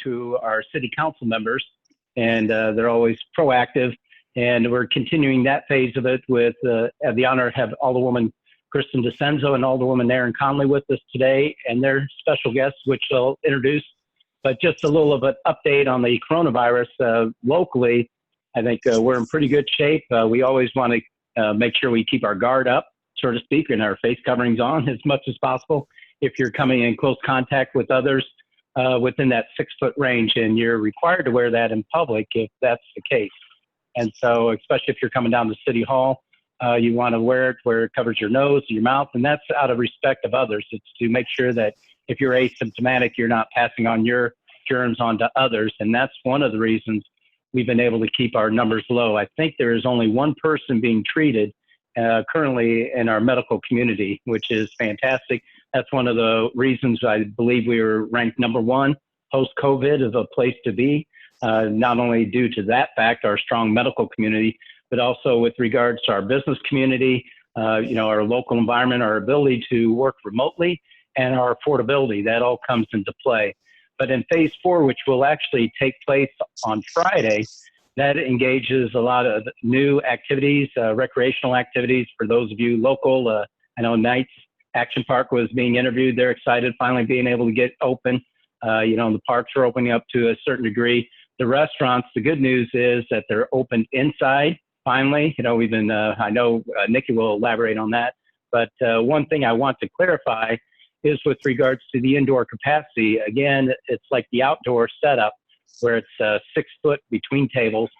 to our city council members, and they're always proactive. And we're continuing that phase of it with have the honor to have Alderwoman Kristin DiCenso and Alderwoman Erin Conley with us today, and their special guests, which they'll introduce. But just a little of an update on the coronavirus locally. I think we're in pretty good shape. We always want to make sure we keep our guard up, so to speak, and our face coverings on as much as possible. If you're coming in close contact with others within that 6-foot range, and you're required to wear that in public if that's the case. And so, especially if you're coming down to City Hall, you want to wear it where it covers your nose, your mouth, and that's out of respect of others. It's to make sure that if you're asymptomatic, you're not passing on your germs onto others. And that's one of the reasons we've been able to keep our numbers low. I think there is only one person being treated currently in our medical community, which is fantastic. That's one of the reasons I believe we were ranked #1 post-COVID as a place to be, not only due to that fact, our strong medical community, but also with regards to our business community, our local environment, our ability to work remotely, and our affordability. That all comes into play. But in phase 4, which will actually take place on Friday, that engages a lot of new activities, recreational activities for those of you local. I know Knights Action Park was being interviewed. They're excited finally being able to get open. The parks are opening up to a certain degree. The restaurants, the good news is that they're open inside finally. We've been, I know Nikki will elaborate on that. But one thing I want to clarify is with regards to the indoor capacity. Again, it's like the outdoor setup where it's 6 foot between tables.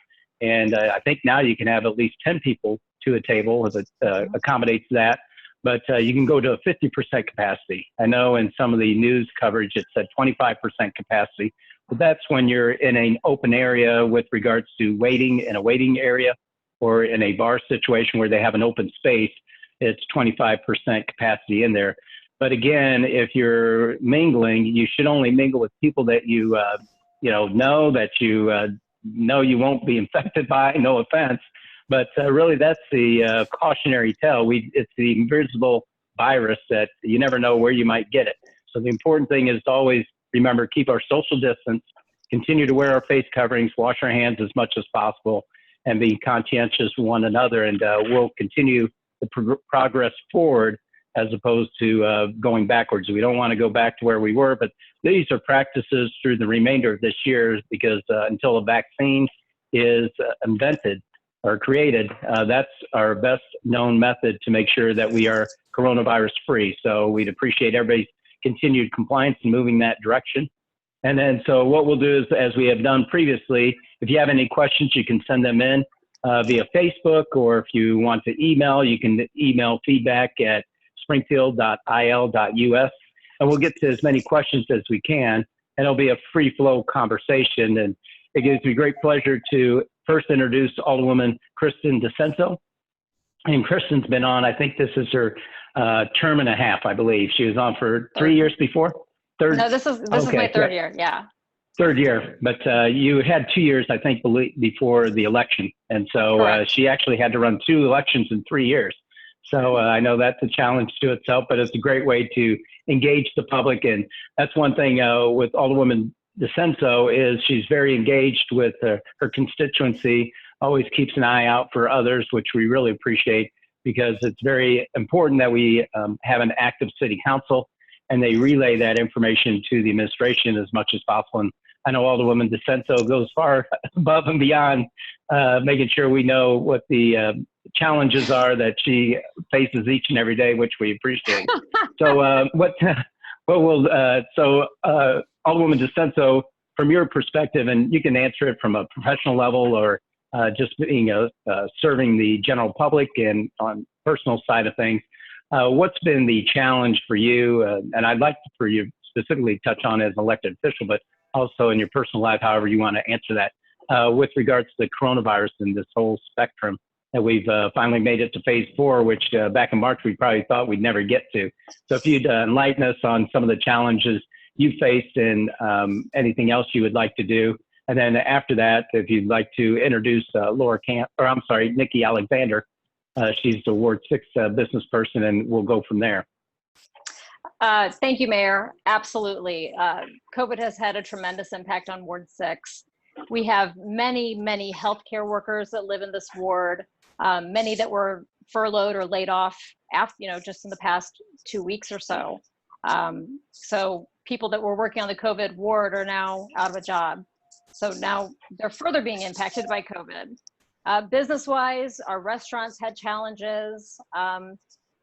And I think now you can have at least 10 people to a table if it accommodates that. But you can go to a 50% capacity. I know in some of the news coverage, it said 25% capacity, but that's when you're in an open area with regards to waiting in a waiting area or in a bar situation where they have an open space, it's 25% capacity in there. But again, if you're mingling, you should only mingle with people that you know that you won't be infected by. No offense, but really that's the cautionary tale. It's the invisible virus that you never know where you might get it. So the important thing is to always remember, keep our social distance, continue to wear our face coverings, wash our hands as much as possible, and be conscientious of one another. And we'll continue the progress forward as opposed to going backwards. We don't want to go back to where we were, but these are practices through the remainder of this year because until a vaccine is invented or created, that's our best known method to make sure that we are coronavirus free. So we'd appreciate everybody's continued compliance and moving that direction. And then, so what we'll do is, as we have done previously, if you have any questions, you can send them in via Facebook, or if you want to email, you can email feedback@springfield.il.us, and we'll get to as many questions as we can, and it'll be a free flow conversation. And it gives me great pleasure to first introduce Alderwoman Kristin DiCenso. And Kristin's been on, I think this is her term and a half, I believe. She was on for 3 years before? Third? No, this is my third year, yeah. Third year, but you had 2 years, I think, before the election. And so she actually had to run 2 elections in 3 years. So I know that's a challenge to itself, but it's a great way to engage the public. And that's one thing with Alderwoman DiCenso is she's very engaged with her constituency, always keeps an eye out for others, which we really appreciate, because it's very important that we have an active city council and they relay that information to the administration as much as possible. And I know Alderwoman DiCenso goes far above and beyond making sure we know what the challenges are that she faces each and every day, which we appreciate. So Alderwoman DiCenso, from your perspective, and you can answer it from a professional level or just being serving the general public and on personal side of things, what's been the challenge for you? And I'd like for you specifically touch on as an elected official, but also in your personal life, however you want to answer that, with regards to the coronavirus and this whole spectrum that we've finally made it to phase 4, which back in March, we probably thought we'd never get to. So if you'd enlighten us on some of the challenges you faced and anything else you would like to do. And then after that, if you'd like to introduce Nikki Alexander. She's the Ward 6 business person, and we'll go from there. Thank you, Mayor. Absolutely. COVID has had a tremendous impact on Ward 6. We have many, many healthcare workers that live in this ward, many that were furloughed or laid off after, just in the past 2 weeks or so. So people that were working on the COVID ward are now out of a job. So now they're further being impacted by COVID. Business-wise, our restaurants had challenges.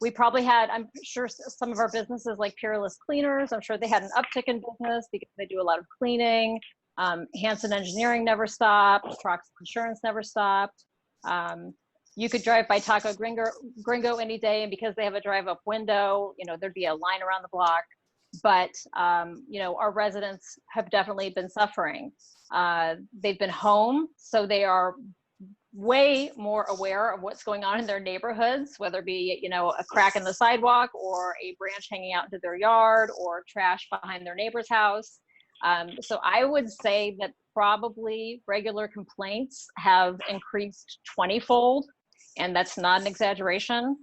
We probably had, I'm sure some of our businesses like Peerless Cleaners, I'm sure they had an uptick in business because they do a lot of cleaning. Hanson Engineering never stopped. Trox Insurance never stopped. You could drive by Taco Gringo any day, and because they have a drive-up window, there'd be a line around the block. But, our residents have definitely been suffering. They've been home, so they are way more aware of what's going on in their neighborhoods, whether it be, a crack in the sidewalk or a branch hanging out into their yard or trash behind their neighbor's house. So I would say that probably regular complaints have increased 20-fold, and that's not an exaggeration.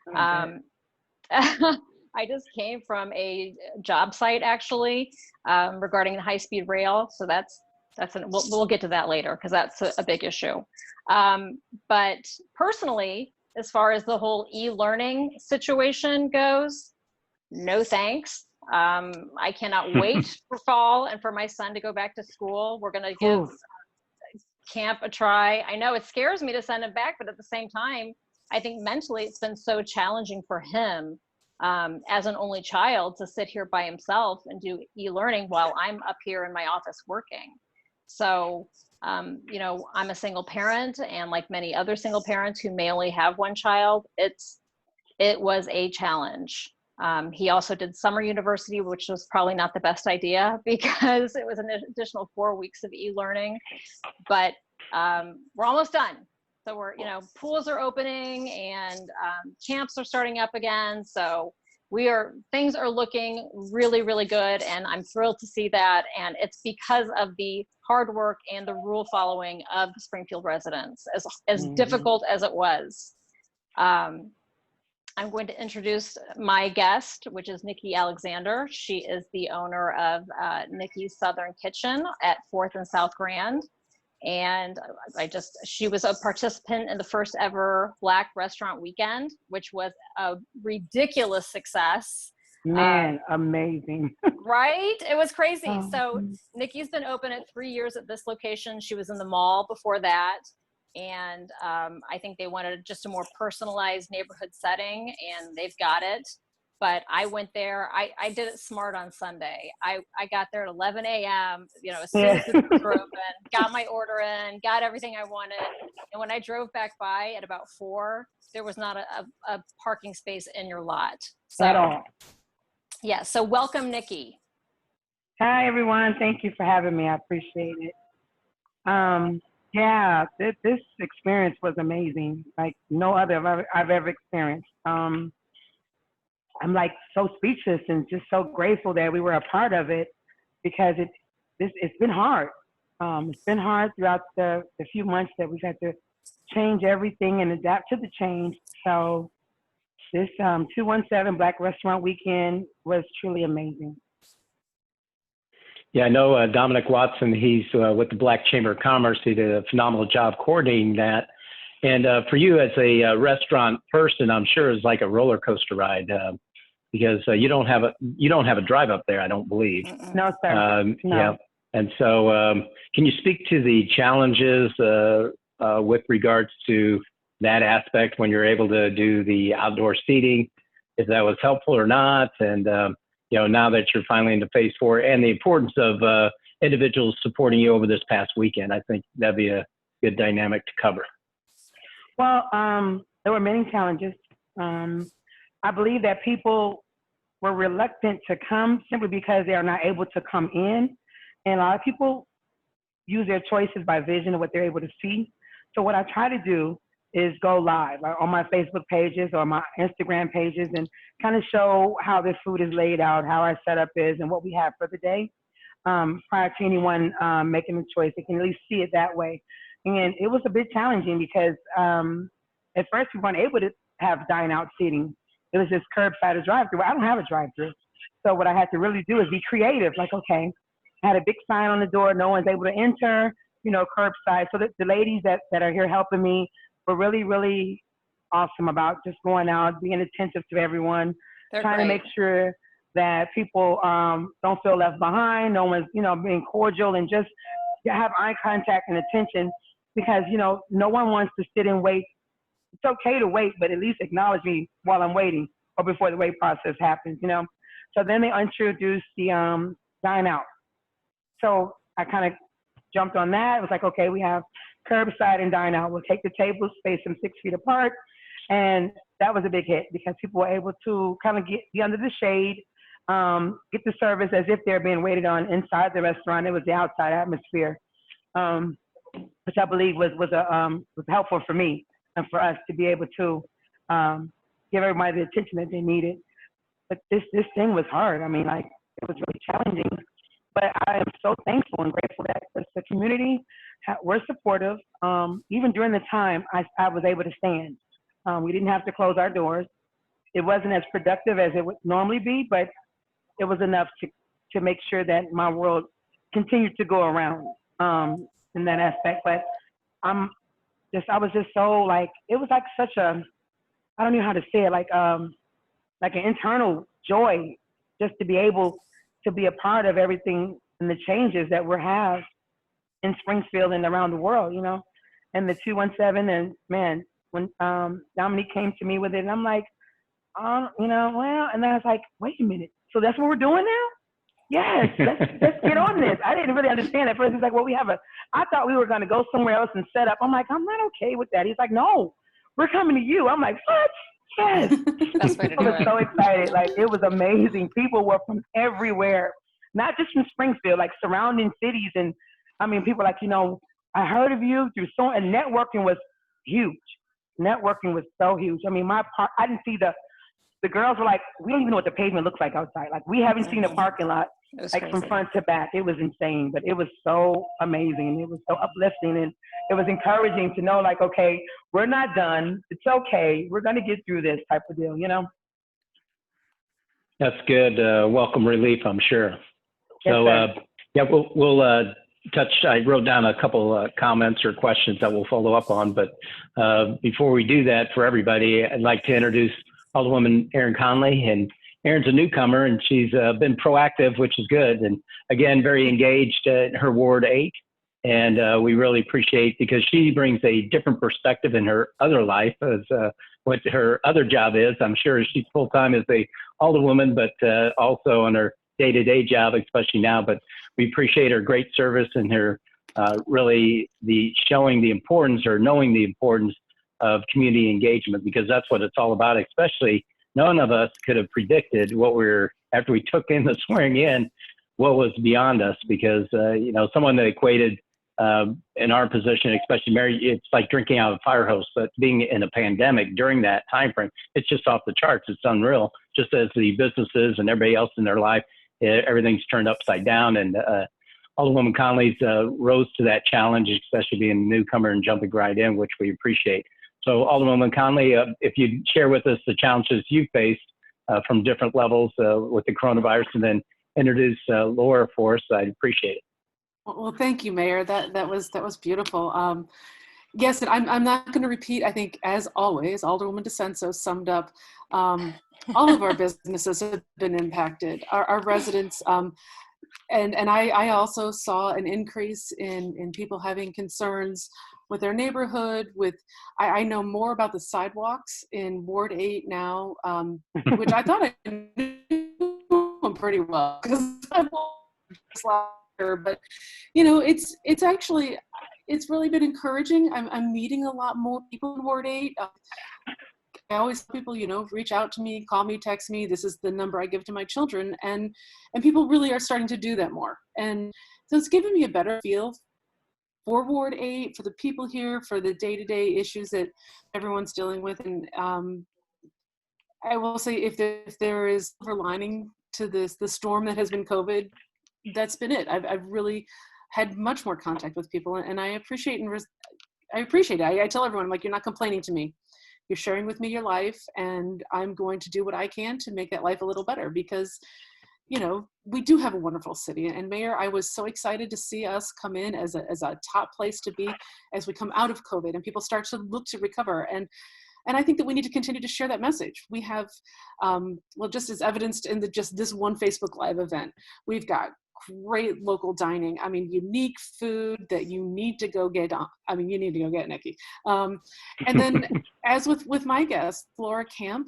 Okay. I just came from a job site actually regarding the high-speed rail, so we'll get to that later because that's a big issue. But personally, as far as the whole e-learning situation goes, no thanks. I cannot wait for fall and for my son to go back to school. We're going to give camp a try. I know it scares me to send him back, but at the same time, I think mentally it's been so challenging for him as an only child to sit here by himself and do e-learning while I'm up here in my office working. So, I'm a single parent, and like many other single parents who may only have one child, it was a challenge. He also did summer university, which was probably not the best idea because it was an additional 4 weeks of e-learning, but we're almost done. So we're, pools are opening and camps are starting up again. So things are looking really, really good. And I'm thrilled to see that. And it's because of the hard work and the rule following of the Springfield residents, as difficult as it was. I'm going to introduce my guest, which is Nikki Alexander. She is the owner of Nikki's Southern Kitchen at 4th and South Grand. And she was a participant in the first ever Black Restaurant Weekend, which was a ridiculous success. Man, amazing. Right? It was crazy. So Nikki's been open at 3 years at this location. She was in the mall before that. And I think they wanted just a more personalized neighborhood setting, and they've got it. But I went there, I did it smart on Sunday. I got there at 11 a.m., as soon as the doors were open, got my order in, got everything I wanted. And when I drove back by at about 4, there was not a parking space in your lot. So, at all. Yeah, so welcome, Nikki. Hi, everyone. Thank you for having me. I appreciate it. Yeah, this experience was amazing, like no other I've ever experienced. I'm like so speechless and just so grateful that we were a part of it, because it's been hard. It's been hard throughout the few months that we've had to change everything and adapt to the change. So this 217 Black Restaurant Weekend was truly amazing. Yeah, I know Dominic Watson, he's with the Black Chamber of Commerce. He did a phenomenal job coordinating that. And for you as a restaurant person, I'm sure it's like a roller coaster ride because you don't have a drive up there, I don't believe. No, sir. No. Yeah. And so can you speak to the challenges with regards to that aspect when you're able to do the outdoor seating, if that was helpful or not? And now that you're finally into phase 4, and the importance of individuals supporting you over this past weekend, I think that'd be a good dynamic to cover. Well, there were many challenges. I believe that people were reluctant to come simply because they are not able to come in. And a lot of people use their choices by vision of what they're able to see. So what I try to do is go live on my Facebook pages or my Instagram pages and kind of show how this food is laid out, how our setup is, and what we have for the day. Prior to anyone making a choice, they can at least see it that way. And it was a bit challenging because at first we weren't able to have dine-out seating. It was just curbside or drive-through. I don't have a drive-through. So what I had to really do is be creative. Like, okay, I had a big sign on the door, no one's able to enter, curbside. So the ladies that are here helping me were really, really awesome about just going out, being attentive to everyone, They're trying great. to make sure that people don't feel left behind. No one's, being cordial and just have eye contact and attention because, no one wants to sit and wait. It's okay to wait, but at least acknowledge me while I'm waiting or before the wait process happens, So then they introduced the dine out. So I kind of jumped on that. It was like, okay, we have curbside and dine out. We'll take the tables, space them 6 feet apart. And that was a big hit because people were able to kind of be under the shade, get the service as if they're being waited on inside the restaurant. It was the outside atmosphere, which I believe was helpful for me and for us to be able to give everybody the attention that they needed. But this thing was hard. I mean, like, it was really challenging. But I am so thankful and grateful that the community were supportive. Even during the time, I was able to stand. We didn't have to close our doors. It wasn't as productive as it would normally be, but it was enough to make sure that my world continued to go around in that aspect. But I was just so like, it was like such a, I don't know how to say it, like an internal joy just to be able to be a part of everything and the changes that we have in Springfield and around the world, and the 217. And man, when Dominique came to me with it, and I'm like, well, and then I was like, wait a minute. So that's what we're doing now? Yes, let's get on this. I didn't really understand at first. He's like, well, I thought we were going to go somewhere else and set up. I'm like, I'm not okay with that. He's like, no, we're coming to you. I'm like, what? Yes. Best way to I do was it. so excited. Like, it was amazing. People were from everywhere, not just from Springfield, like surrounding cities. And I mean, people like, I heard of you through and networking was huge. Networking was so huge. I mean, I didn't see the girls were like, we don't even know what the pavement looks like outside. Like, we haven't seen a parking lot like crazy. from front to back. It was insane, but it was so amazing. It was so uplifting, and it was encouraging to know, like, okay, we're not done. It's okay. We're going to get through this type of deal, That's good. Welcome relief, I'm sure. Yes, So, sir. yeah, we'll touch. I wrote down a couple comments or questions that we'll follow up on. But before we do that, for everybody, I'd like to introduce Alderwoman Erin Conley. And Erin's a newcomer, and she's been proactive, which is good. And again, very engaged in her Ward 8. And we really appreciate, because she brings a different perspective in her other life as what her other job is. I'm sure she's full-time as a Alderwoman, but also on her day-to-day job, especially now. But we appreciate her great service and her really showing the importance, or knowing the importance of community engagement, because that's what it's all about. Especially, none of us could have predicted after we took in the swearing in, what was beyond us, because someone that equated in our position, especially Mary, it's like drinking out of a fire hose. But being in a pandemic during that time frame, it's just off the charts. It's unreal. Just as the businesses and everybody else in their life, everything's turned upside down. And Alderwoman Conley's rose to that challenge, especially being a newcomer and jumping right in, which we appreciate. So Alderwoman Conley, if you'd share with us the challenges you faced from different levels with the coronavirus, and then introduce Laura for us, I'd appreciate it. Well, thank you, Mayor. That was beautiful. Yes, and I'm not going to repeat. I think, as always, Alderwoman DiCenso summed up. All of our businesses have been impacted. Our residents, and I also saw an increase in people having concerns with their neighborhood. I know more about the sidewalks in Ward 8 now, which I thought I knew pretty well, because I was but it's really been encouraging. I'm meeting a lot more people in Ward 8. I always tell people, reach out to me, call me, text me. This is the number I give to my children, and people really are starting to do that more. And so it's given me a better feel for Ward 8, for the people here, for the day-to-day issues that everyone's dealing with. And I will say, if there is silver lining to the storm that has been COVID, that's been it. I've really had much more contact with people, and I appreciate it. I tell everyone, I'm like, you're not complaining to me. You're sharing with me your life, and I'm going to do what I can to make that life a little better, because you know, we do have a wonderful city. And Mayor, I was so excited to see us come in as a top place to be as we come out of COVID and people start to look to recover. And I think that we need to continue to share that message. We have, well, just as evidenced in just this one Facebook Live event, we've got great local dining. I mean, unique food that you need to go get. You need to go get, Nikki. And then, as with my guest, Laura Camp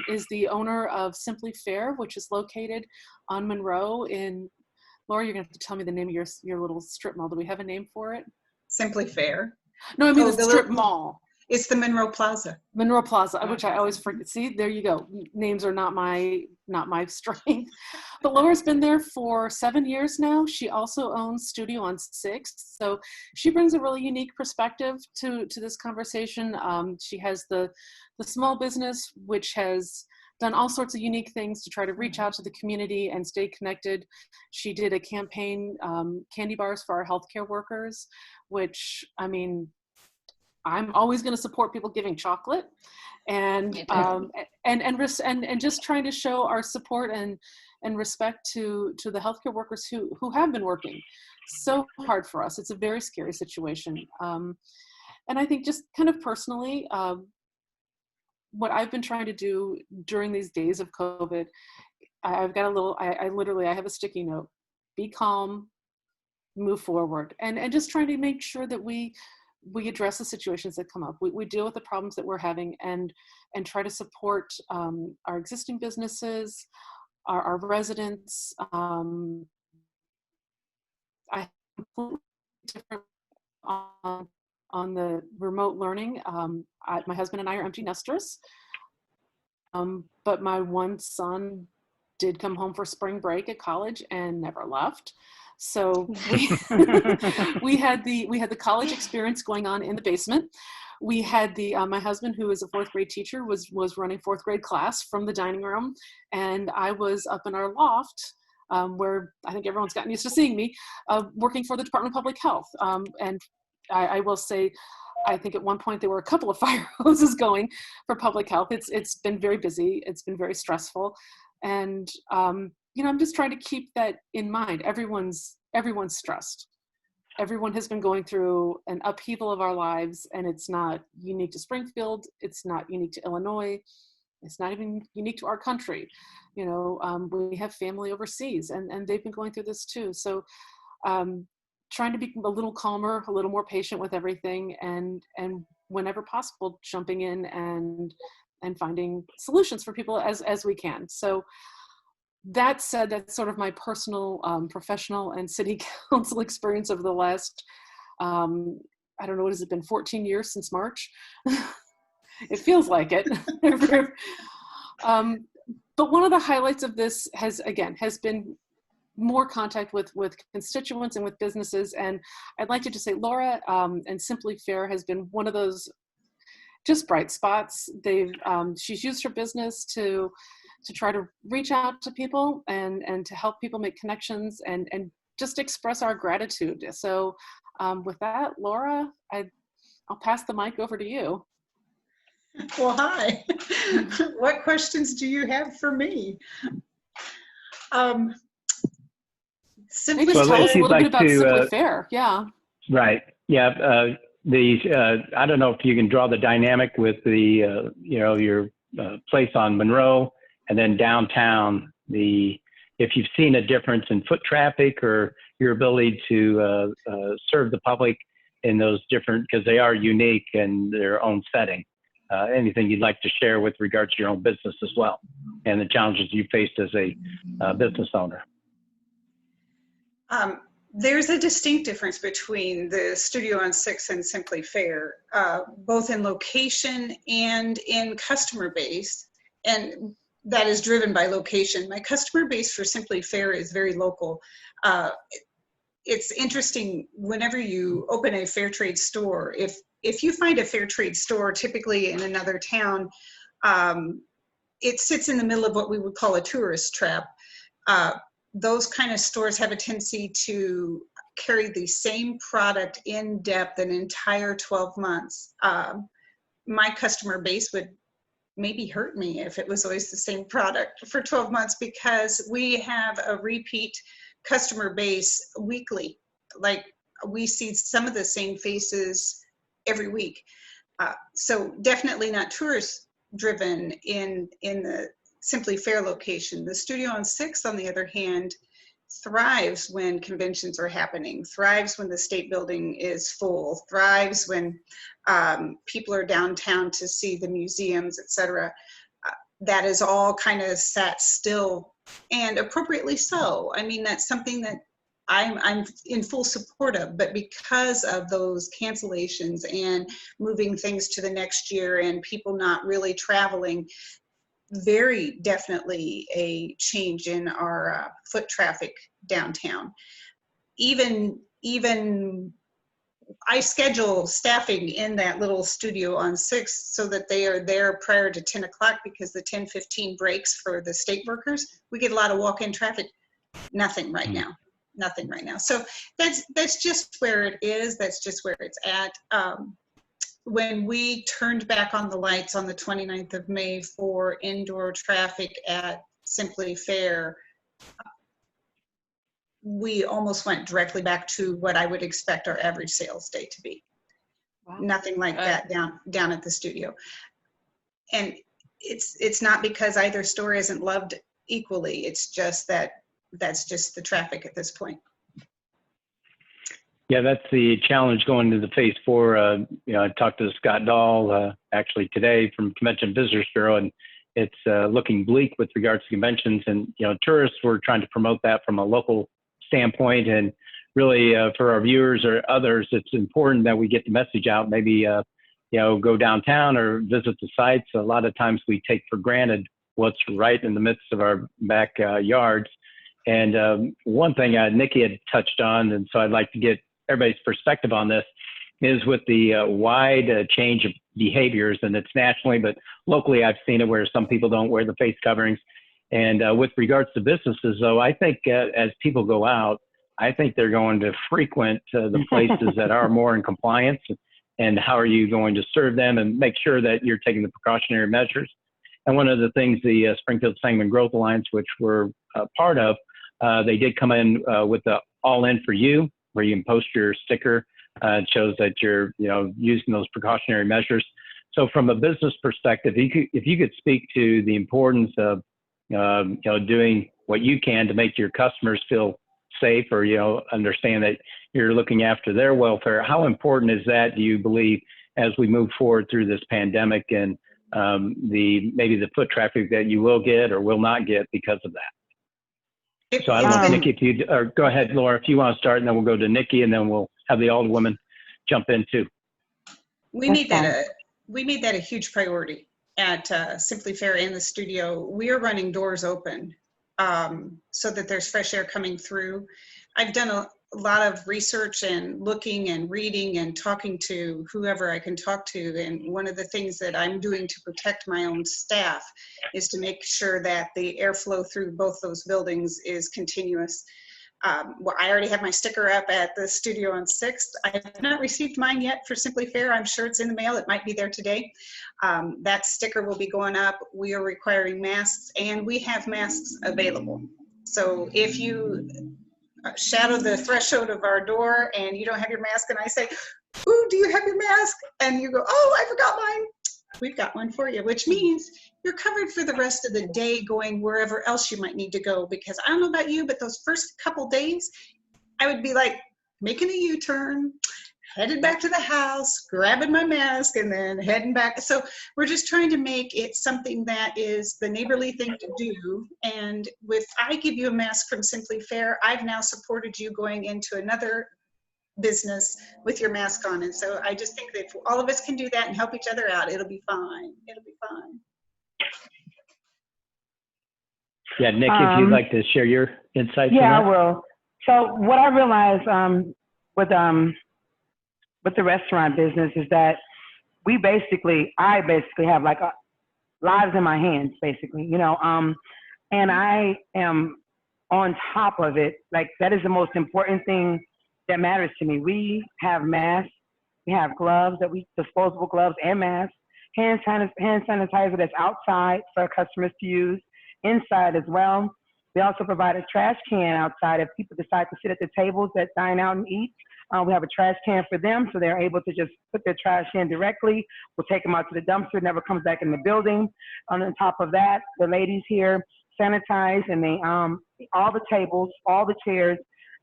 is the owner of Simply Fair, which is located on Monroe. Laura, you're gonna have to tell me the name of your little strip mall. Do we have a name for it? Simply Fair. No, I mean the strip mall. It's the Monroe Plaza. Monroe Plaza, which I always forget. See, there you go. Names are not my strength. But Laura's been there for 7 years now. She also owns Studio on 6th. So she brings a really unique perspective to this conversation. She has the small business, which has done all sorts of unique things to try to reach out to the community and stay connected. She did a campaign, candy bars for our healthcare workers, which, I mean, I'm always going to support people giving chocolate, and just trying to show our support and respect to the healthcare workers who have been working so hard for us. It's a very scary situation, and I think just kind of personally, what I've been trying to do during these days of COVID, I've got I have a sticky note: be calm, move forward, and just trying to make sure that we address the situations that come up. We deal with the problems that we're having and try to support our existing businesses, our residents. I have completely different on the remote learning. My husband and I are empty nesters, but my one son did come home for spring break at college and never left. So we had the college experience going on in the basement. We had my husband, who is a 4th grade teacher, was running 4th grade class from the dining room, and I was up in our loft, where I think everyone's gotten used to seeing me, working for the Department of Public Health. And I will say, I think at one point there were a couple of fire hoses going for public health. It's been very busy. It's been very stressful, and I'm just trying to keep that in mind. Everyone's stressed. Everyone has been going through an upheaval of our lives, and it's not unique to Springfield. It's not unique to Illinois. It's not even unique to our country. We have family overseas, and they've been going through this too. So trying to be a little calmer, a little more patient with everything, and whenever possible, jumping in and finding solutions for people as we can. So that said, that's sort of my personal, professional and city council experience over the last, I don't know, what has it been, 14 years since March? It feels like it. But one of the highlights of this has been more contact with constituents and with businesses. And I'd like to just say Laura and Simply Fair has been one of those just bright spots. She's used her business to try to reach out to people and to help people make connections and just express our gratitude. So with that, Laura, I'll pass the mic over to you. Well, hi. What questions do you have for me? Maybe just tell us a little bit about Simply Fair. Yeah. Right. Yeah. I don't know if you can draw the dynamic with your place on Monroe and then downtown. If you've seen a difference in foot traffic or your ability to serve the public in those different, because they are unique in their own setting. Anything you'd like to share with regard to your own business as well, and the challenges you faced as a business owner? There's a distinct difference between the Studio on 6 and Simply Fair, both in location and in customer base, and that is driven by location. My customer base for Simply Fair is very local. It's interesting, whenever you open a fair trade store, if you find a fair trade store typically in another town, it sits in the middle of what we would call a tourist trap. Those kind of stores have a tendency to carry the same product in depth an entire 12 months. My customer base would maybe hurt me if it was always the same product for 12 months, because we have a repeat customer base weekly. Like, we see some of the same faces every week. So definitely not tourist driven in the Simply Fair location. The Studio on 6th, on the other hand, thrives when conventions are happening, thrives when the State Building is full, thrives when people are downtown to see the museums, etc. That is all kind of sat still, and appropriately so. I mean, that's something that I'm in full support of, but because of those cancellations and moving things to the next year and people not really traveling, very definitely a change in our foot traffic downtown. Even I schedule staffing in that little studio on 6th so that they are there prior to 10 o'clock, because the 10:15 breaks for the state workers. We get a lot of walk-in traffic. Nothing right now. Nothing right now. So that's just where it is. That's just where it's at. When we turned back on the lights on the 29th of May for indoor traffic at Simply Fair, we almost went directly back to what I would expect our average sales day to be. Wow. Nothing like that down at the studio. And it's not because either store isn't loved equally. It's just that's just the traffic at this point. Yeah, that's the challenge going to the phase 4. You know, I talked to Scott Dahl actually today from Convention Visitors Bureau, and it's looking bleak with regards to conventions. And, you know, tourists, we're trying to promote that from a local standpoint. And really for our viewers or others, it's important that we get the message out. Maybe, you know, go downtown or visit the sites. A lot of times we take for granted what's right in the midst of our backyards. And one thing Nikki had touched on, and so I'd like to get everybody's perspective on this, is with the wide change of behaviors, and it's nationally, but locally I've seen it where some people don't wear the face coverings. And with regards to businesses, though, I think as people go out, I think they're going to frequent the places that are more in compliance. And how are you going to serve them and make sure that you're taking the precautionary measures? And one of the things the Springfield Sangamon Growth Alliance, which we're part of, they did come in with the All In for You, where you can post your sticker. It shows that you're, you know, using those precautionary measures. So from a business perspective, if you could speak to the importance of, you know, doing what you can to make your customers feel safe, or, you know, understand that you're looking after their welfare. How important is that, do you believe, as we move forward through this pandemic and maybe the foot traffic that you will get or will not get because of that? So I don't know, Nikki, if you, or go ahead, Laura, if you want to start, and then we'll go to Nikki, and then we'll have the Alderwoman jump in too. We made that a huge priority at Simply Fair and the studio. We are running doors open so that there's fresh air coming through. I've done a lot of research and looking and reading and talking to whoever I can talk to. And one of the things that I'm doing to protect my own staff is to make sure that the airflow through both those buildings is continuous. Well, I already have my sticker up at the studio on 6th. I have not received mine yet for Simply Fair. I'm sure it's in the mail. It might be there today. That sticker will be going up. We are requiring masks, and we have masks available. So if you shadow the threshold of our door and you don't have your mask, and I say, ooh, do you have your mask? And you go, oh, I forgot mine. We've got one for you, which means you're covered for the rest of the day going wherever else you might need to go. Because I don't know about you, but those first couple days, I would be like making a U-turn, headed back to the house, grabbing my mask, and then heading back. So we're just trying to make it something that is the neighborly thing to do. And with I give you a mask from Simply Fair, I've now supported you going into another business with your mask on. And so I just think that if all of us can do that and help each other out, it'll be fine. It'll be fine. Yeah, Nick, if you'd like to share your insights. Yeah, I will. So what I realized with the restaurant business is that I basically have like lives in my hands, basically, you know, and I am on top of it. Like, that is the most important thing that matters to me. We have masks, we have gloves, disposable gloves and masks, hand sanitizer that's outside for our customers to use, inside as well. We also provide a trash can outside if people decide to sit at the tables that dine out and eat. We have a trash can for them, so they're able to just put their trash in directly. We'll take them out to the dumpster, it never comes back in the building. On top of that, the ladies here sanitize, and they all the tables, all the chairs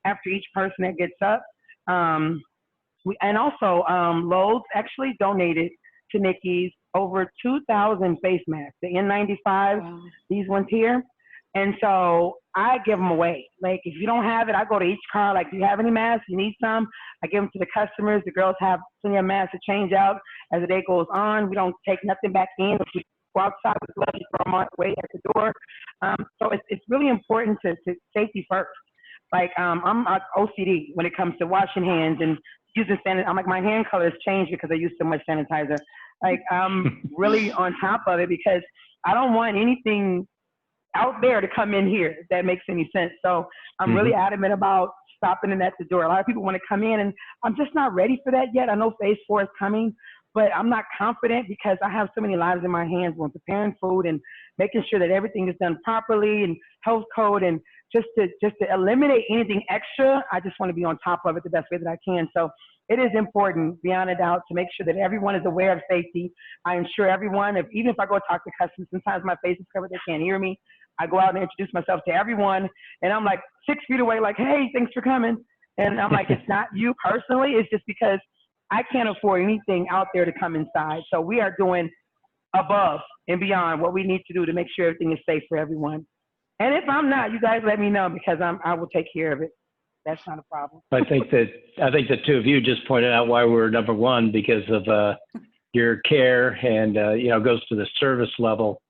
after each person that gets up. And also, Lowe's actually donated to Nikki's over 2,000 face masks, the N95, Wow. these ones here. And so I give them away. Like, if you don't have it, I go to each car, like, do you have any masks? You need some? I give them to the customers. The girls have plenty of masks to change out as the day goes on. We don't take nothing back in. If we go outside with gloves, you throw them away at the door. So it's really important to safety first. Like, I'm OCD when it comes to washing hands and using sanitizer. I'm like, my hand color has changed because I use so much sanitizer. Like, I'm really on top of it because I don't want anything out there to come in here, if that makes any sense. So I'm really adamant about stopping them at the door. A lot of people want to come in, and I'm just not ready for that yet. I know phase 4 is coming, but I'm not confident because I have so many lives in my hands when preparing food and making sure that everything is done properly and health code, and just to eliminate anything extra. I just want to be on top of it the best way that I can. So it is important, beyond a doubt, to make sure that everyone is aware of safety. I ensure everyone, even if I go talk to customers, sometimes my face is covered, they can't hear me. I go out and introduce myself to everyone, and I'm like 6 feet away, like, hey, thanks for coming. And I'm like, it's not you personally, it's just because I can't afford anything out there to come inside. So we are doing above and beyond what we need to do to make sure everything is safe for everyone. And if I'm not, you guys let me know, because I will take care of it. That's not a problem. I think the two of you just pointed out why we're number one, because of your care, and goes to the service level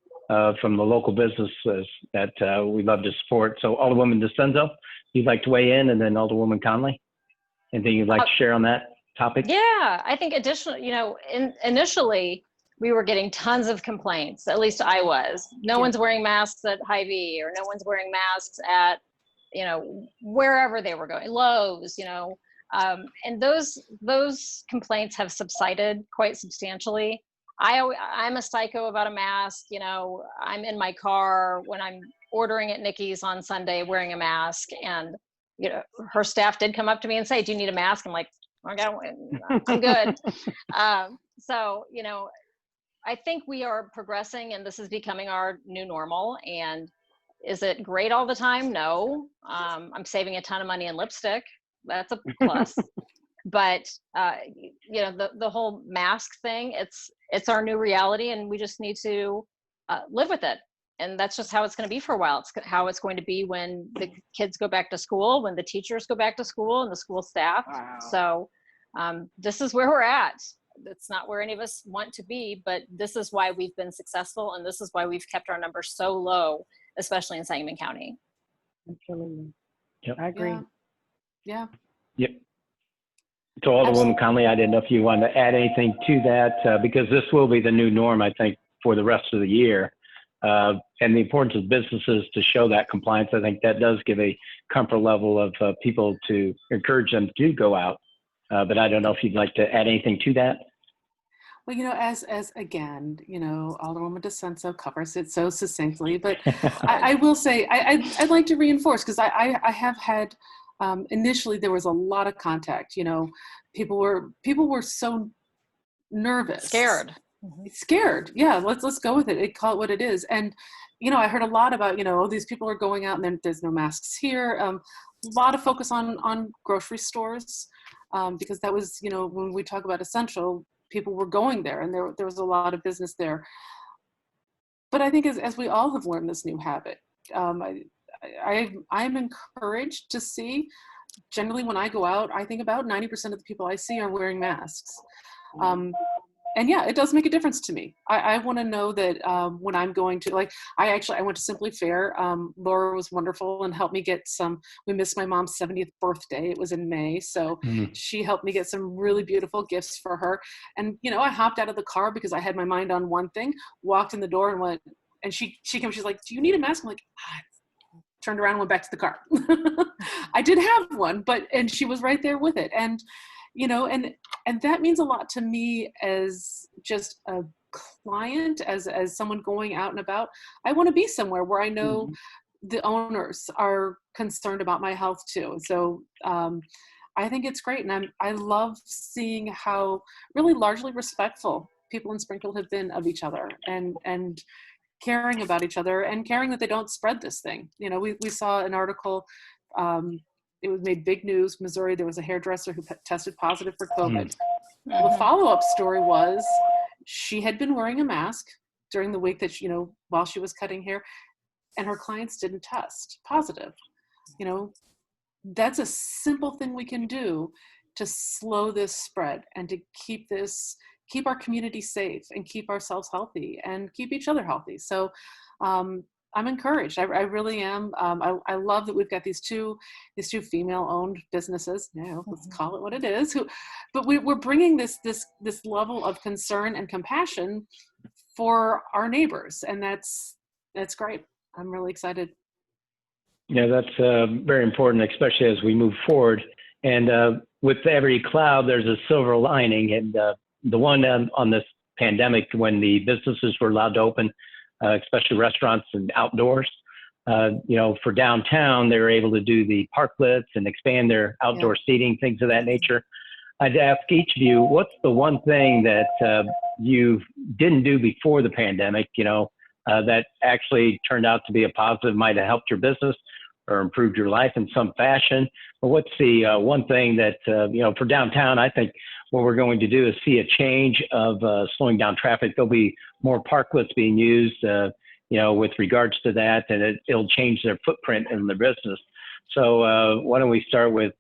from the local businesses that we love to support. So Alderwoman DiCenso, you'd like to weigh in, and then Alderwoman Conley, anything you'd like to share on that topic? Yeah, I think additionally, initially we were getting tons of complaints. At least I was. No one's wearing masks at Hy-Vee, or no one's wearing masks at, wherever they were going, Lowe's, and those complaints have subsided quite substantially. I'm a psycho about a mask. I'm in my car when I'm ordering at Nikki's on Sunday wearing a mask, and her staff did come up to me and say, do you need a mask? I'm like, I'm good. So I think we are progressing, and this is becoming our new normal. And is it great all the time? No. I'm saving a ton of money in lipstick. That's a plus. But the whole mask thing, it's our new reality, and we just need to live with it. And that's just how it's going to be for a while. It's how it's going to be when the kids go back to school, when the teachers go back to school, and the school staff. Wow. So this is where we're at. It's not where any of us want to be, but this is why we've been successful, and this is why we've kept our numbers so low, especially in Sangamon County. Absolutely. Yep. I agree. Yeah. Yep. So Alderwoman Conley, I didn't know if you wanted to add anything to that, because this will be the new norm, I think, for the rest of the year. And the importance of businesses to show that compliance, I think that does give a comfort level of people to encourage them to go out. But I don't know if you'd like to add anything to that. Well, as again, Alderwoman DiCenso covers it so succinctly, but I will say, I'd like to reinforce, because I have had, initially there was a lot of contact, people were so nervous. Scared. Yeah. Let's go with it. Call it what it is. And, I heard a lot about, these people are going out and then there's no masks here. A lot of focus on grocery stores, because that was, when we talk about essential, people were going there, and there was a lot of business there. But I think as we all have learned this new habit, I'm encouraged to see, generally when I go out, I think about 90% of the people I see are wearing masks. And yeah, it does make a difference to me. I want to know that when I'm going to, I went to Simply Fair. Laura was wonderful and helped me get we missed my mom's 70th birthday. It was in May. So she helped me get some really beautiful gifts for her. And, I hopped out of the car because I had my mind on one thing, walked in the door and went, and she came, she's like, do you need a mask? I'm like, turned around and went back to the car. I did have one, and she was right there with it. And, and that means a lot to me as just a client, as someone going out and about. I want to be somewhere where I know the owners are concerned about my health too. So I think it's great, and I love seeing how really largely respectful people in Springfield have been of each other, and caring about each other, and caring that they don't spread this thing. We saw an article, it was made big news, Missouri, there was a hairdresser who tested positive for COVID. Well, the follow-up story was she had been wearing a mask during the week that while she was cutting hair, and her clients didn't test positive. That's a simple thing we can do to slow this spread, and to keep our community safe, and keep ourselves healthy, and keep each other healthy. So I'm encouraged. I really am. I love that we've got these two female-owned businesses. Let's call it what it is. But we're bringing this level of concern and compassion for our neighbors, and that's great. I'm really excited. Yeah, that's very important, especially as we move forward. And with every cloud, there's a silver lining. And the one on this pandemic, when the businesses were allowed to open, especially restaurants and outdoors, for downtown, they were able to do the parklets and expand their outdoor seating, things of that nature. I'd ask each of you, what's the one thing that you didn't do before the pandemic, that actually turned out to be a positive, might have helped your business or improved your life in some fashion? But what's the one thing that, for downtown, I think what we're going to do is see a change of slowing down traffic. There'll be more parklets being used, with regards to that, and it'll change their footprint in the business. So why don't we start with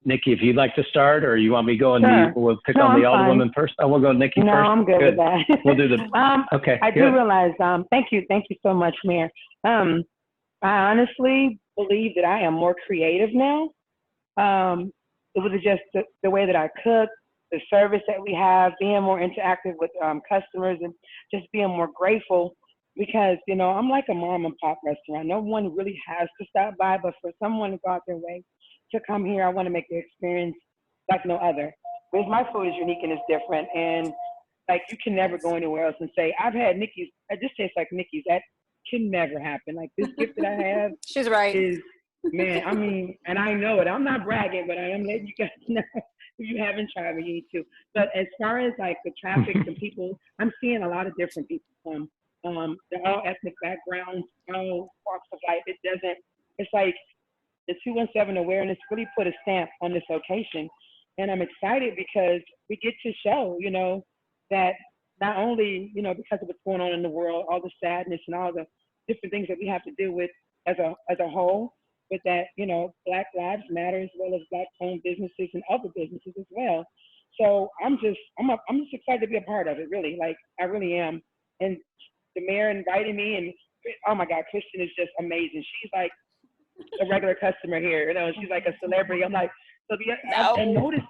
Nikki, if you'd like to start, or you want me to go and we'll pick on the Alderwoman first? Oh, we'll go Nikki first. No, I'm good with that. We'll do the, okay. I do realize, thank you so much, Mayor. I honestly believe that I am more creative now. It was just the way that I cook, the service that we have, being more interactive with customers, and just being more grateful, because, I'm like a mom and pop restaurant. No one really has to stop by, but for someone to go out their way to come here, I want to make the experience like no other. Because my food is unique and it's different, and like you can never go anywhere else and say, I've had Nikki's, it just tastes like Nikki's. That can never happen. Like this gift that I have She's right. is, man, I mean, and I know it. I'm not bragging, but I am letting you guys know if you haven't tried, you need to. But as far as like the traffic and people, I'm seeing a lot of different people come. They're all ethnic backgrounds, all walks of life. It's like the 217 awareness really put a stamp on this location. And I'm excited because we get to show, that not only, because of what's going on in the world, all the sadness and all the different things that we have to deal with as a whole, but that, Black Lives Matter, as well as Black-owned businesses and other businesses as well. So I'm just excited to be a part of it, really. Like, I really am. And the mayor invited me, and oh my God, Kristin is just amazing. She's like a regular customer here, she's like a celebrity. I'm like, so I noticed,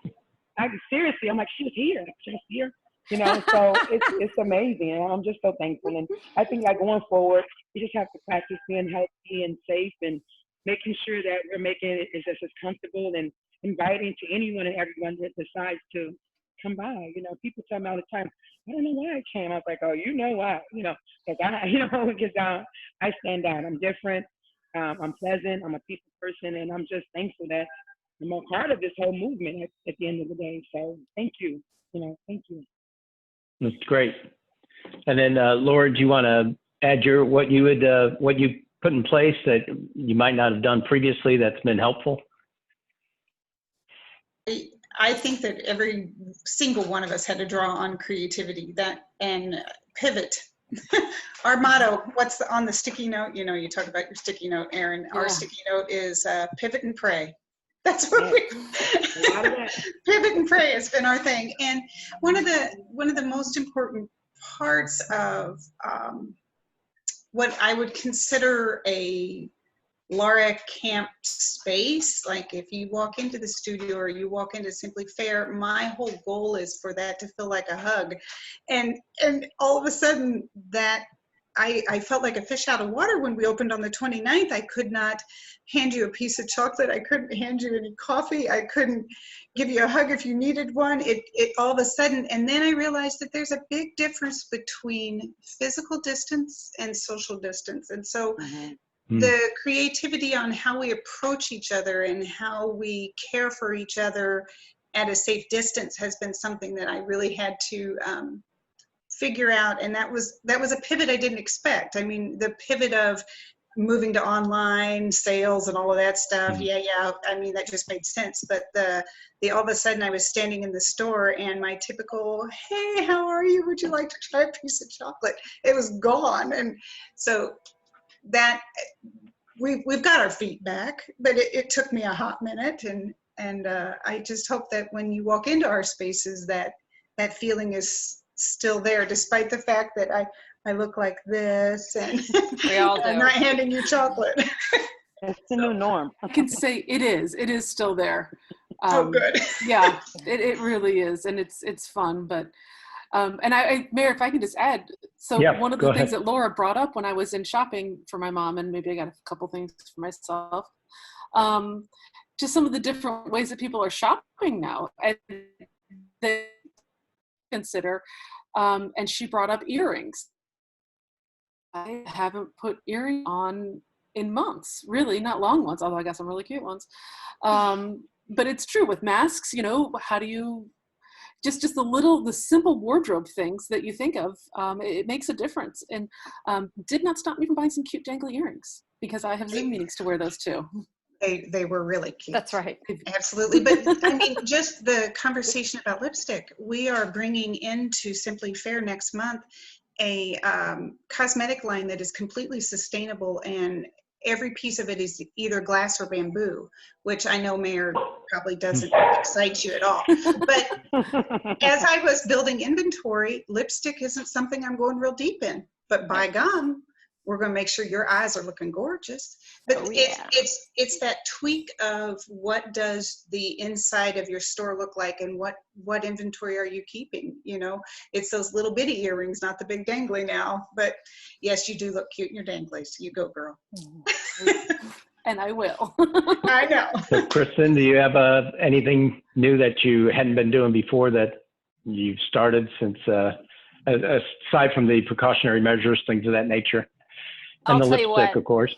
seriously, I'm like, she was here, so it's amazing. And I'm just so thankful. And I think like going forward, we just have to practice being healthy and safe, and making sure that we're making it just as comfortable and inviting to anyone and everyone that decides to come by. People tell me all the time, I don't know why I came. I was like, oh, you know why? Because I stand out. I'm different. I'm pleasant. I'm a people person, and I'm just thankful that I'm a part of this whole movement at the end of the day. So thank you. Thank you. That's great. And then Laura, do you want to add what you put in place that you might not have done previously that's been helpful? I think that every single one of us had to draw on creativity and pivot. Our motto, what's on the sticky note? You talk about your sticky note, Erin. Yeah. Our sticky note is pivot and pray. That's what we pivot and pray has been our thing. And one of the most important parts of what I would consider a Laura Camp space, like if you walk into the studio or you walk into Simply Fair, my whole goal is for that to feel like a hug. And all of a sudden that I felt like a fish out of water when we opened on the 29th. I could not hand you a piece of chocolate. I couldn't hand you any coffee. I couldn't give you a hug if you needed one. It all of a sudden, and then I realized that there's a big difference between physical distance and social distance. And so the creativity on how we approach each other and how we care for each other at a safe distance has been something that I really had to figure out. And that was a pivot I didn't expect. I mean, the pivot of moving to online sales and all of that stuff. Yeah. I mean, that just made sense. But the all of a sudden I was standing in the store and my typical, hey, how are you? Would you like to try a piece of chocolate? It was gone. And so that we've got our feet back, but it took me a hot minute. And I just hope that when you walk into our spaces, that feeling is still there, despite the fact that I look like this and we all do. I'm not handing you chocolate. It's the new norm. I can say it is still there. Oh, good. Yeah, it really is. And it's fun, but, and Mayor, if I can just add, so one of the things that Laura brought up when I was in shopping for my mom, and maybe I got a couple things for myself, just some of the different ways that people are shopping now, and they consider, and she brought up earrings. I haven't put earrings on in months, really, not long ones, although I got some really cute ones. But it's true with masks, you know, how do you, just the simple wardrobe things that you think of, it makes a difference. And did not stop me from buying some cute dangly earrings, because I have Zoom meetings to wear those too. They were really cute. That's right. Absolutely. But I mean, just the conversation about lipstick, we are bringing into Simply Fair next month a cosmetic line that is completely sustainable, and every piece of it is either glass or bamboo, which I know, Mayor, probably doesn't excite you at all. But as I was building inventory, lipstick isn't something I'm going real deep in, but by gum, we're going to make sure your eyes are looking gorgeous. But it's that tweak of what does the inside of your store look like, and what inventory are you keeping? You know, it's those little bitty earrings, not the big dangly now. But yes, you do look cute in your danglies. You go, girl. And I will. I know. So, Kristin, do you have anything new that you hadn't been doing before that you've started since, aside from the precautionary measures, things of that nature? And I'll the tell you lipstick, what, of course.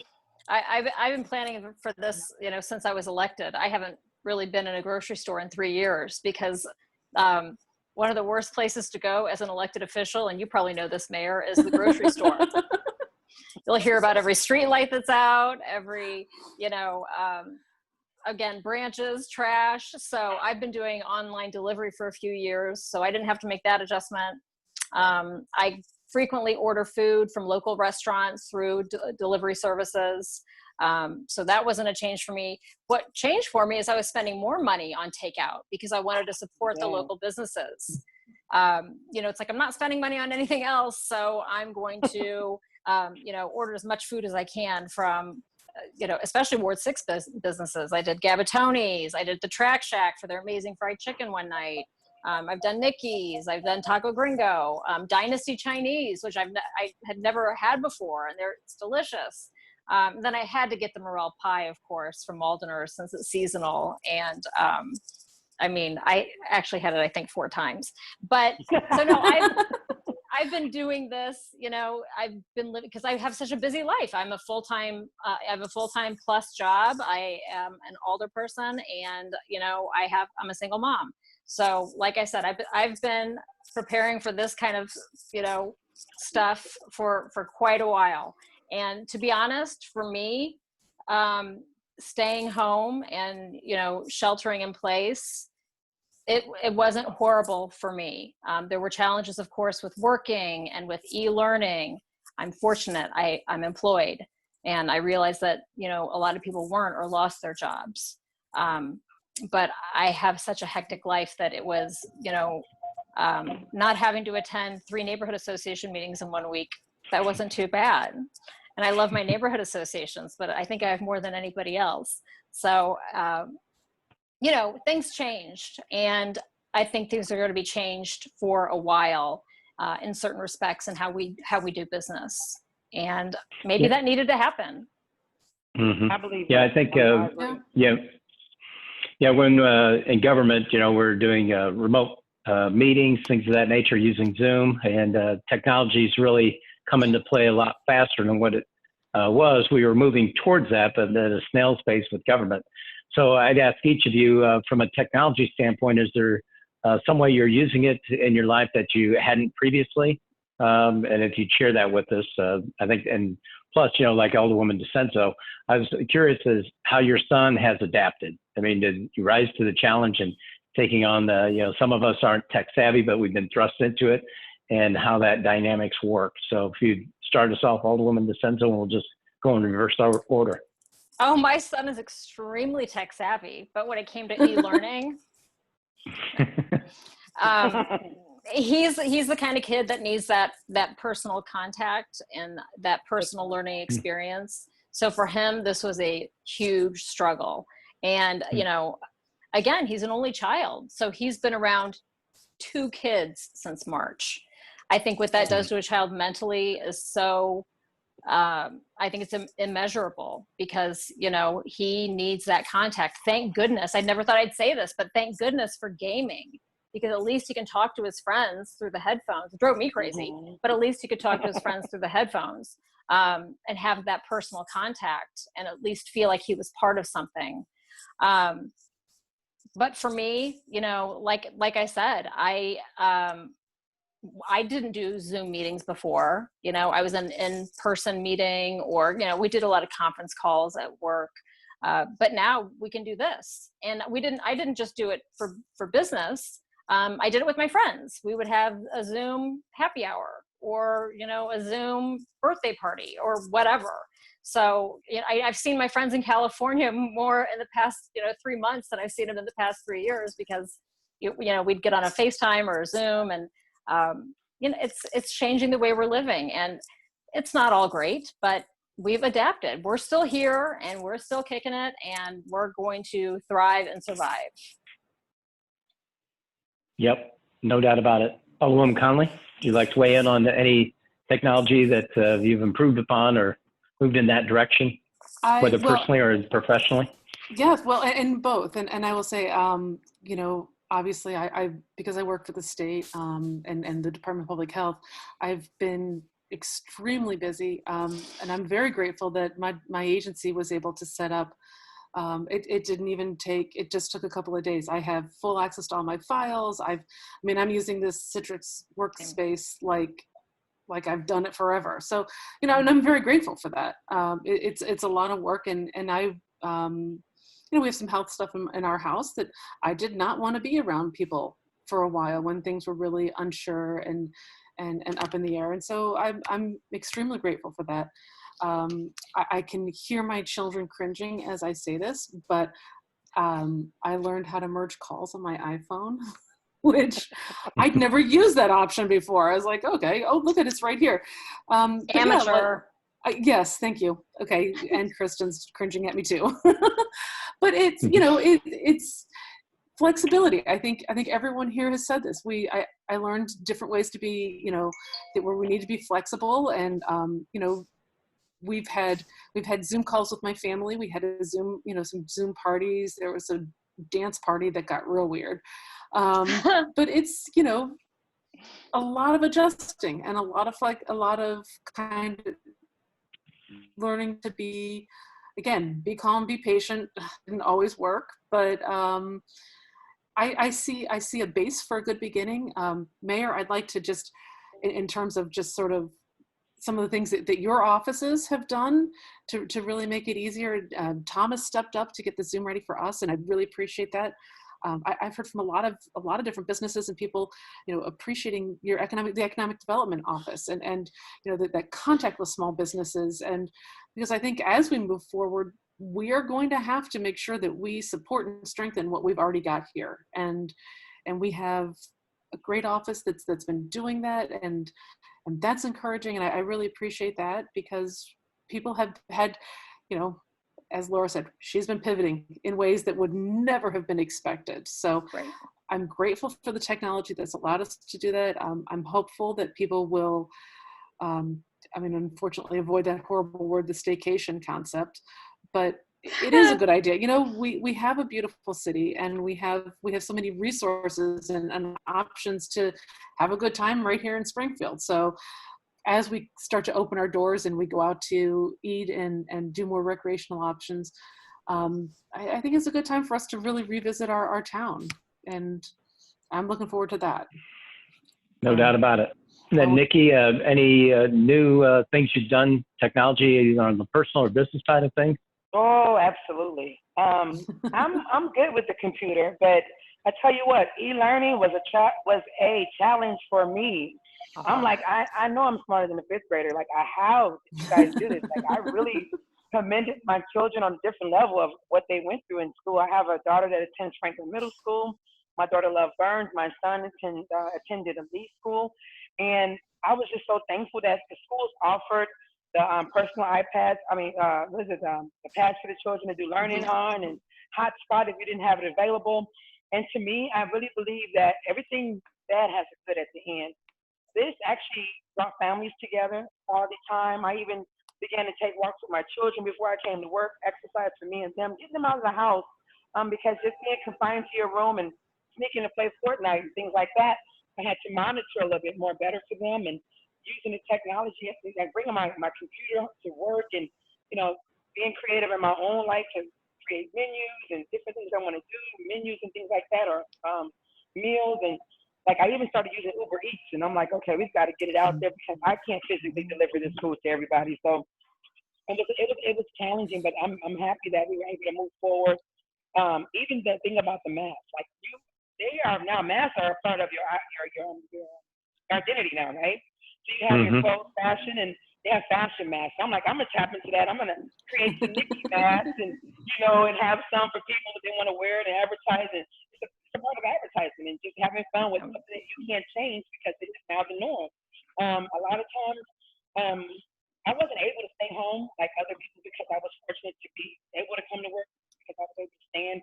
I've been planning for this, you know, since I was elected. I haven't really been in a grocery store in 3 years, because one of the worst places to go as an elected official, and you probably know this, Mayor, is the grocery store. You'll hear about every street light that's out, every, you know, again, branches, trash. So I've been doing online delivery for a few years, so I didn't have to make that adjustment. I frequently order food from local restaurants through delivery services. So that wasn't a change for me. What changed for me is I was spending more money on takeout because I wanted to support the local businesses. You know, it's like, I'm not spending money on anything else, so I'm going to, you know, order as much food as I can from, you know, especially Ward 6 businesses. I did Gabatoni's, I did the Track Shack for their amazing fried chicken one night. I've done Nikki's, I've done Taco Gringo, Dynasty Chinese, which I had never had before, and it's delicious. Then I had to get the morel pie, of course, from Maldeners, since it's seasonal. And I mean, I actually had it, I think, 4 times. But so no, I've been doing this, you know, I've been living, because I have such a busy life. I'm a full-time, I have a full-time plus job. I am an alder person, and, you know, I'm a single mom. So like I said, I've been preparing for this kind of, you know, stuff for quite a while. And to be honest, for me, staying home and, you know, sheltering in place, it wasn't horrible for me. There were challenges, of course, with working and with e-learning. I'm fortunate I'm employed, and I realized that, you know, a lot of people weren't or lost their jobs. But I have such a hectic life that it was, you know, not having to attend 3 neighborhood association meetings in 1 week, that wasn't too bad. And I love my neighborhood associations, but I think I have more than anybody else. So, you know, things changed, and I think things are going to be changed for a while in certain respects and how we do business. And maybe Yeah. that needed to happen. Mhm. I believe. Yeah, that. I think, I agree. yeah, when in government, we're doing remote meetings, things of that nature using Zoom, and technology's really come into play a lot faster than what it was. We were moving towards that, but at a snail's pace with government. So I'd ask each of you, from a technology standpoint, is there some way you're using it in your life that you hadn't previously? And if you'd share that with us, I think, and plus, like Alderwoman DiCenso, I was curious as how your son has adapted. I mean, did you rise to the challenge and taking on some of us aren't tech savvy, but we've been thrust into it, and how that dynamics work. So if you'd start us off, Alderwoman DiCenso, and we'll just go in reverse order. Oh, my son is extremely tech savvy, but when it came to e-learning, he's the kind of kid that needs that personal contact and that personal learning experience. So for him, this was a huge struggle. And, again, he's an only child. So he's been around 2 kids since March. I think what that does to a child mentally is so, I think it's immeasurable, because, he needs that contact. Thank goodness. I never thought I'd say this, but thank goodness for gaming, because at least he can talk to his friends through the headphones. It drove me crazy, but at least he could talk to his friends through the headphones, and have that personal contact and at least feel like he was part of something. But for me, like I said, I didn't do Zoom meetings before. I was an in-person meeting, or, we did a lot of conference calls at work. But now we can do this. And I didn't just do it for business. I did it with my friends. We would have a Zoom happy hour, or, a Zoom birthday party, or whatever. So I've seen my friends in California more in the past, 3 months than I've seen them in the past 3 years, because, we'd get on a FaceTime or a Zoom, and, it's changing the way we're living, and it's not all great, but we've adapted. We're still here, and we're still kicking it, and we're going to thrive and survive. Yep, no doubt about it. Alderwoman Conley, would you like to weigh in on any technology that you've improved upon or moved in that direction, whether personally or professionally? Yes, well, and both. And I will say, obviously, I because I work for the state and the Department of Public Health, I've been extremely busy, and I'm very grateful that my agency was able to set up. It didn't even take, it just took a couple of days. I have full access to all my files. I'm using this Citrix workspace like I've done it forever. So, and I'm very grateful for that. It's a lot of work, and I, we have some health stuff in our house that I did not want to be around people for a while when things were really unsure and up in the air. And so I'm extremely grateful for that. I can hear my children cringing as I say this, but I learned how to merge calls on my iPhone, which I'd never used that option before. I was like, okay, oh, look at it's right here. Amateur. Yes, thank you. Okay, and Kristin's cringing at me too. But it's, it's flexibility. I think everyone here has said this. I learned different ways to be, where we need to be flexible, and we've had Zoom calls with my family. We had a Zoom, some Zoom parties. There was a dance party that got real weird. But it's, a lot of adjusting, and a lot of kind of learning to be, again, be calm, be patient. Didn't always work, but I see a base for a good beginning. Mayor, I'd like to just, in terms of just sort of some of the things that your offices have done to really make it easier. Thomas stepped up to get the Zoom ready for us, and I really appreciate that. I've heard from a lot of different businesses and people, appreciating the economic development office and that contact with small businesses. And because I think as we move forward, we are going to have to make sure that we support and strengthen what we've already got here. And we have a great office that's been doing that, and that's encouraging. And I really appreciate that, because people have had, as Laura said, she's been pivoting in ways that would never have been expected. So Right. I'm grateful for the technology that's allowed us to do that. I'm hopeful that people will I mean, unfortunately, avoid that horrible word, the staycation concept, but it is a good idea. You know, we have a beautiful city, and we have so many resources and options to have a good time right here in Springfield. So as we start to open our doors and we go out to eat and do more recreational options, I think it's a good time for us to really revisit our town, and I'm looking forward to that. No doubt about it. And then Nikki, any new things you've done, technology, either on the personal or business side of things? Oh, absolutely. I'm good with the computer, but I tell you what, e-learning was a challenge for me. I'm like, I know I'm smarter than a fifth grader. Like, how did you guys do this? Like, I really commended my children on a different level of what they went through in school. I have a daughter that attends Franklin Middle School. My daughter loved Burns. My son attended a Lee School. And I was just so thankful that the schools offered the personal iPads. I mean, the pads for the children to do learning on, and hotspot if you didn't have it available. And to me, I really believe that everything bad has a good at the end. This actually brought families together, quality time. I even began to take walks with my children before I came to work, exercise for me and them, getting them out of the house, because just being confined to your room and sneaking to play Fortnite and things like that, I had to monitor a little bit more better for them, and using the technology, like bringing my computer to work, and, you know, being creative in my own life to create menus and different things I want to do, menus and things like that, or meals. And like, I even started using Uber Eats, and I'm like, okay, we've got to get it out there because I can't physically deliver this food to everybody. So it was challenging, but I'm happy that we were able to move forward. Even the thing about the masks, like masks are a part of your identity now, right? So you have your clothes, fashion, and they have fashion masks. I'm like, I'm gonna tap into that. I'm gonna create some Nikki masks, and and have some for people that they want to wear it and advertise it. It's a part of advertising and just having fun with something that you can't change because it's now the norm. A lot of times, I wasn't able to stay home like other people because I was fortunate to be able to come to work because I was able to stand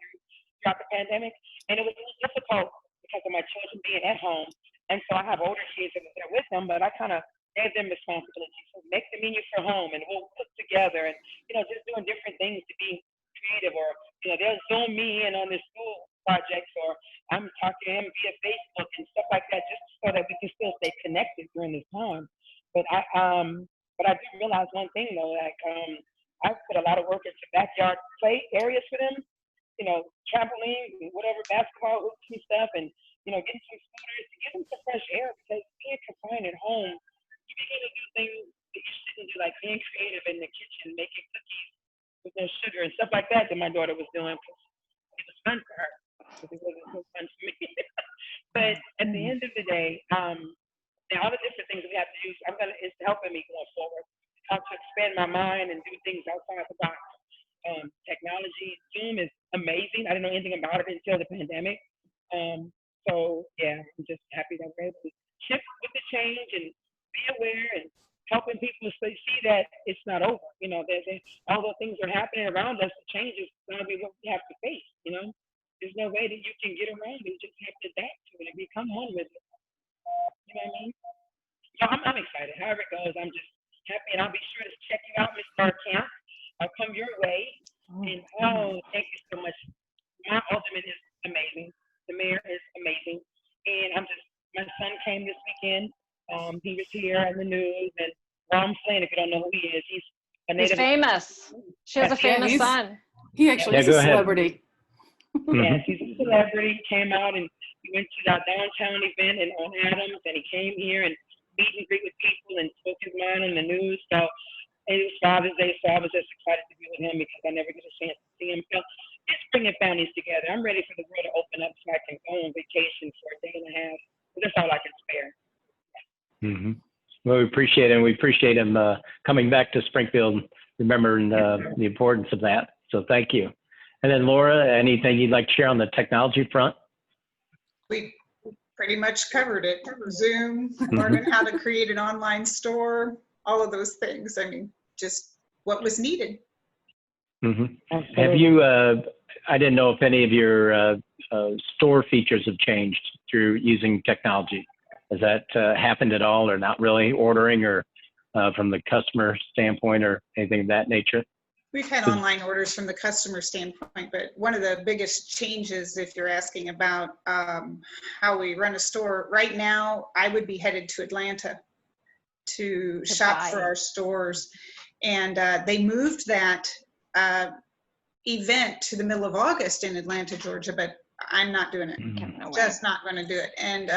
throughout the pandemic, and it was a little difficult because of my children being at home. And so I have older kids that are there with them, but I kind of gave them responsibility. So make the menu for home, and we'll cook together, and, just doing different things to be creative. Or, they'll Zoom me in on their school projects, or I'm talking to them via Facebook and stuff like that, just so that we can still stay connected during this time. But I do realize one thing, though, like, I put a lot of work into backyard play areas for them, trampolines and whatever, basketball hoops and stuff, and, getting some scooters to give them some fresh air, because being confined at home, you begin to do things that you shouldn't do, like being creative in the kitchen, making cookies with no sugar and stuff like that my daughter was doing. It was fun for her, but it wasn't so fun for me. But at the end of the day, now all the different things we have to use, it's helping me going forward, how to expand my mind and do things outside the box. Technology, Zoom is amazing. I didn't know anything about it until the pandemic. So yeah, I'm just happy that we're able to shift with the change and be aware and helping people see that it's not over. Although things are happening around us, the change is going to be what we have to face. There's no way that you can get around it. You just have to adapt to it and become one with it. You know what I mean? So I'm excited. However it goes, I'm just happy, and I'll be sure to check you out, Mr. Camp. I'll come your way. And thank you so much. My alderman is amazing. The mayor is amazing. And my son came this weekend. He was here in the news, and Ron Flynn, if you don't know who he is, he's a native. He's famous. She has a famous son. He actually is a celebrity. Yes, he's a celebrity. He came out and he went to our downtown event on Adams, and he came here and meet and greet with people and spoke his mind on the news. So it was Father's Day, so I was just excited to be with him because I never get a chance to see him. So it's bringing families together. I'm ready for the world to open up so I can go on vacation for a day and a half. That's all I can spare. Well, we appreciate it. And we appreciate him coming back to Springfield, remembering the importance of that. So thank you. And then Laura, anything you'd like to share on the technology front? We pretty much covered it. Zoom, learning how to create an online store, all of those things. I mean, just what was needed. Have you, I didn't know if any of your store features have changed through using technology. Has that happened at all, or not really, ordering or from the customer standpoint or anything of that nature? We've had online orders from the customer standpoint, but one of the biggest changes, if you're asking about how we run a store, right now, I would be headed to Atlanta to shop for our stores. And they moved that event to the middle of August in Atlanta, Georgia, but I'm not doing it. Just not going to do it. And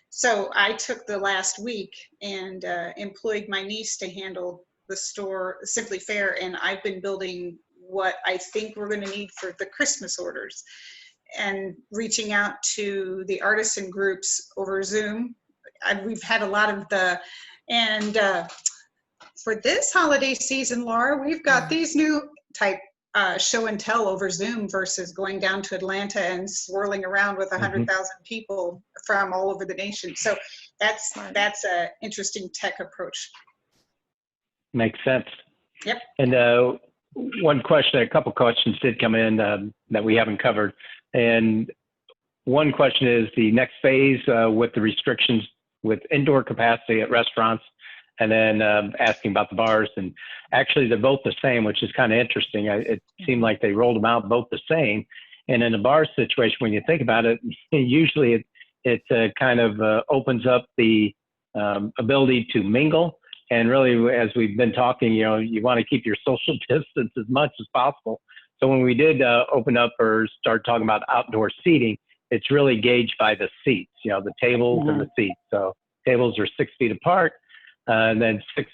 so I took the last week and employed my niece to handle the store, Simply Fair, and I've been building what I think we're going to need for the Christmas orders and reaching out to the artisan groups over Zoom. We've had a lot of and for this holiday season, Laura, we've got these new type show and tell over Zoom versus going down to Atlanta and swirling around with 100,000 people from all over the nation. So that's a interesting tech approach. Makes sense. Yep. And one question, a couple questions did come in that we haven't covered. And one question is the next phase with the restrictions with indoor capacity at restaurants, and then asking about the bars. And actually they're both the same, which is kind of interesting. It seemed like they rolled them out both the same. And in a bar situation, when you think about it, usually it kind of opens up the ability to mingle. And really, as we've been talking, you want to keep your social distance as much as possible. So when we did open up or start talking about outdoor seating, it's really gauged by the seats, the tables and the seats. So tables are 6 feet apart, and then 6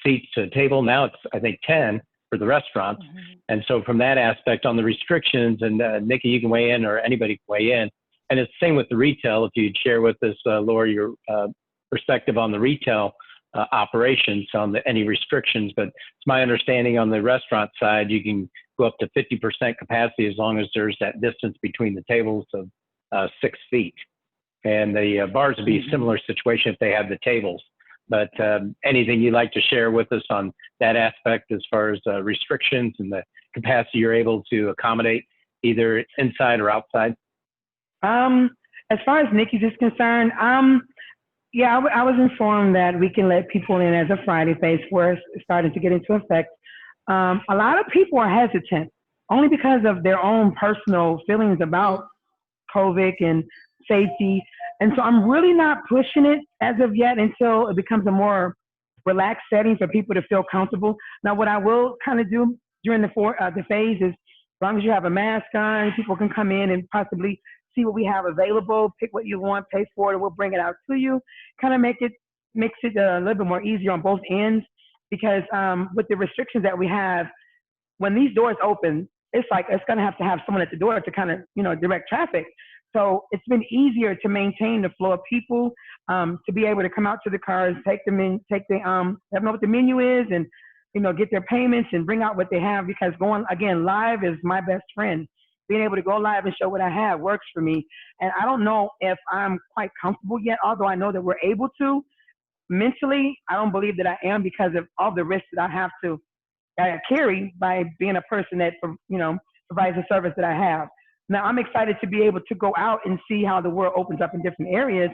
seats to a table. Now it's, I think, 10 for the restaurants. And so from that aspect on the restrictions, and Nikki, you can weigh in, or anybody can weigh in. And it's the same with the retail. If you'd share with us, Laura, your perspective on the retail operations on any restrictions, but it's my understanding on the restaurant side, you can go up to 50% capacity as long as there's that distance between the tables of 6 feet. And the bars would be a similar situation if they had the tables. But anything you'd like to share with us on that aspect as far as restrictions and the capacity you're able to accommodate either inside or outside? As far as Nikki's is concerned, yeah, I was informed that we can let people in as a Friday phase where it's starting to get into effect. A lot of people are hesitant only because of their own personal feelings about COVID and safety. And so I'm really not pushing it as of yet until it becomes a more relaxed setting for people to feel comfortable. Now, what I will kind of do during the phase is, as long as you have a mask on, people can come in and possibly see what we have available, pick what you want, pay for it, and we'll bring it out to you. Kind of makes it a little bit more easier on both ends, because with the restrictions that we have, when these doors open, it's going to have someone at the door to kind of, direct traffic. So it's been easier to maintain the flow of people, to be able to come out to the cars, take them in, let them know what the menu is, and, get their payments and bring out what they have, because going, again, live is my best friend. Being able to go live and show what I have works for me. And I don't know if I'm quite comfortable yet, although I know that we're able to. Mentally, I don't believe that I am, because of all the risks that I carry by being a person that, provides the service that I have. Now, I'm excited to be able to go out and see how the world opens up in different areas.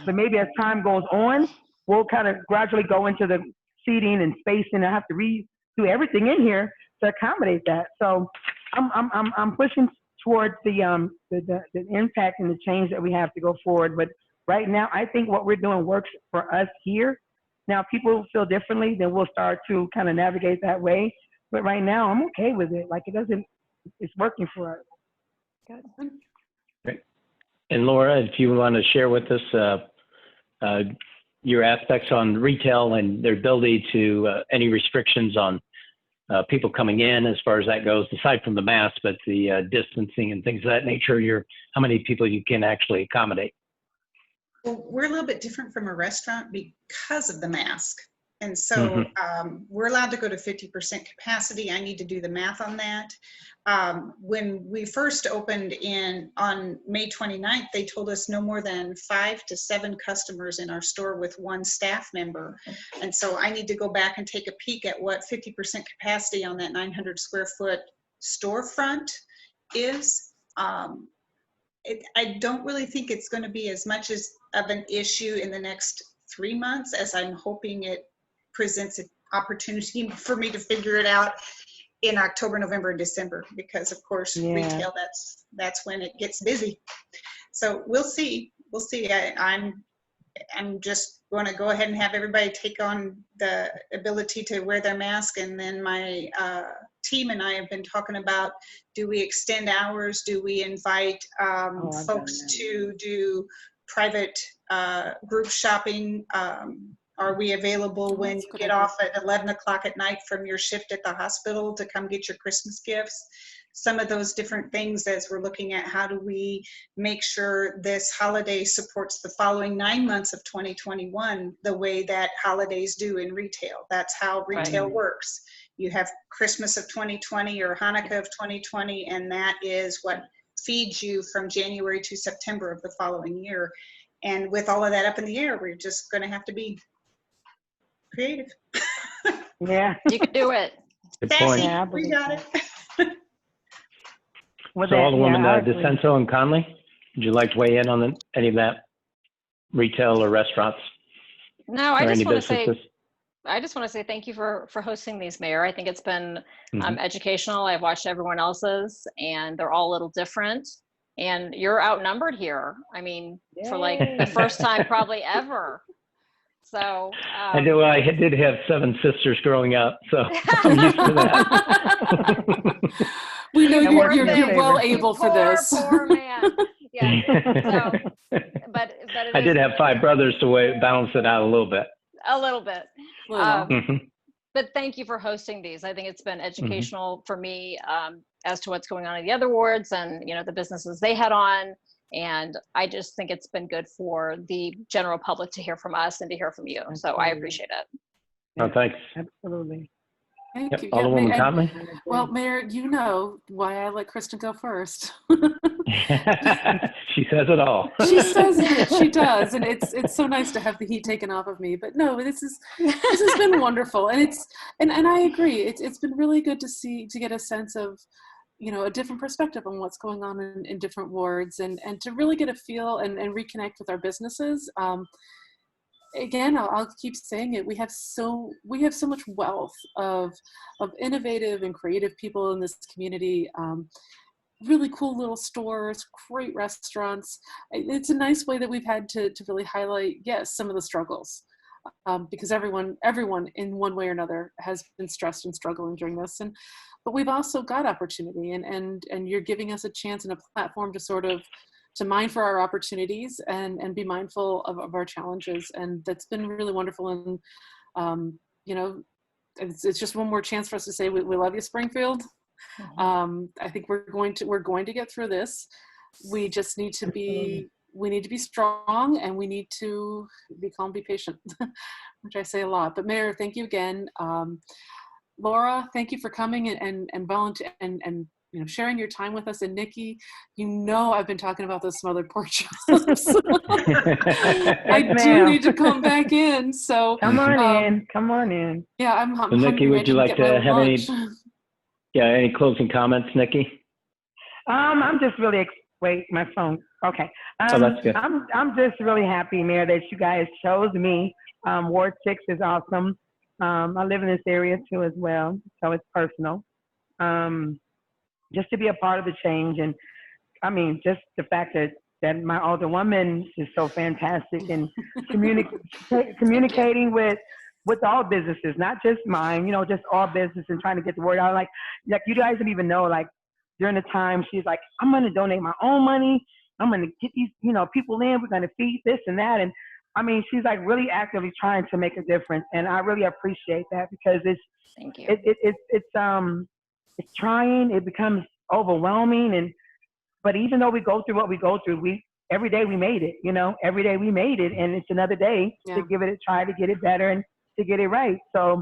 So maybe as time goes on, we'll kind of gradually go into the seating and spacing. I have to redo everything in here to accommodate that. So I'm pushing towards the impact and the change that we have to go forward. But right now, I think what we're doing works for us here. Now, if people feel differently, then we'll start to kind of navigate that way. But right now, I'm okay with it. It's working for us. Good. Great. And Laura, if you want to share with us your aspects on retail and their ability to any restrictions on people coming in as far as that goes, aside from the mask, but the distancing and things of that nature, how many people you can actually accommodate? Well, we're a little bit different from a restaurant because of the mask. And so we're allowed to go to 50% capacity. I need to do the math on that. When we first opened on May 29th, they told us no more than 5 to 7 customers in our store with 1 staff member. And so I need to go back and take a peek at what 50% capacity on that 900 square foot storefront is. I don't really think it's going to be as much of an issue in the next 3 months as I'm hoping it presents an opportunity for me to figure it out in October, November, and December, because of course retail, that's when it gets busy. So we'll see. We'll see. I'm just going to go ahead and have everybody take on the ability to wear their mask, and then my team and I have been talking about, do we extend hours? Do we invite folks to do private group shopping? Are we available when you get off at 11 o'clock at night from your shift at the hospital to come get your Christmas gifts? Some of those different things, as we're looking at how do we make sure this holiday supports the following 9 months of 2021 the way that holidays do in retail. That's how retail works. You have Christmas of 2020 or Hanukkah of 2020, and that is what feeds you from January to September of the following year. And with all of that up in the air, we're just going to have to be creative. Yeah. You can do it. Good Sassy, point. Yeah, we got it. So Alderwoman DiCenso and Conley, would you like to weigh in on any of that, retail or restaurants? No, or I any just want to businesses? say, thank you for hosting these, Mayor. I think it's been educational. I've watched everyone else's, and they're all a little different. And you're outnumbered here. I mean, for like the first time probably ever. So I know I did have 7 sisters growing up, so I'm used to that. We know you're thing. well able for this. Poor man. Yeah. So, but I did have 5 brothers to balance it out a little bit. a little bit. Well, But thank you for hosting these. I think it's been educational for me as to what's going on in the other wards and, you know, the businesses they had on. And I just think it's been good for the general public to hear from us and to hear from you. So I appreciate it. Oh, thanks. Absolutely. thank you. Alderwoman Conley? Well, Mayor, you know why I let Kristin go first. She says it all. She says it. She does, and it's so nice to have the heat taken off of me. But no, this has been wonderful, and and I agree. It's been really good to get a sense of, you know, a different perspective on what's going on in different wards, and to really get a feel and reconnect with our businesses. Again, I'll keep saying it. We have so much wealth of innovative and creative people in this community. Really cool little stores, great restaurants. It's a nice way that we've had to really highlight, yes, some of the struggles, because everyone in one way or another has been stressed and struggling during this. But we've also got opportunity, and you're giving us a chance and a platform to sort of to mind for our opportunities and be mindful of our challenges. And that's been really wonderful. And, you know, it's just one more chance for us to say, we love you, Springfield. I think we're going to get through this. We just need to be strong, and we need to be calm, be patient, which I say a lot. But Mayor, thank you again. Laura, thank you for coming and volunteer and you know, sharing your time with us. And Nikki, you know, I've been talking about those smothered pork chops. I do need to come back in. So come on in. Yeah, I'm so Nikki, would you like to have any closing comments, Nikki? I'm just really wait, my phone. Okay. Oh, that's good. I'm just really happy, Mayor, that you guys chose me. Ward 6 is awesome. I live in this area too as well, so it's personal. Just to be a part of the change, and I mean, just the fact that my alderwoman is so fantastic and communicating with all businesses, not just mine, you know, just all business, and trying to get the word out. Like you guys didn't even know, like during the time she's like, I'm going to donate my own money. I'm going to get these, you know, people in. We're going to feed this and that. And I mean, she's like really actively trying to make a difference. And I really appreciate that, because Thank you. It's trying, it becomes overwhelming. But even though we go through what we go through, every day we made it, you know, every day we made it. And it's another day to give it a try, to get it better and to get it right. So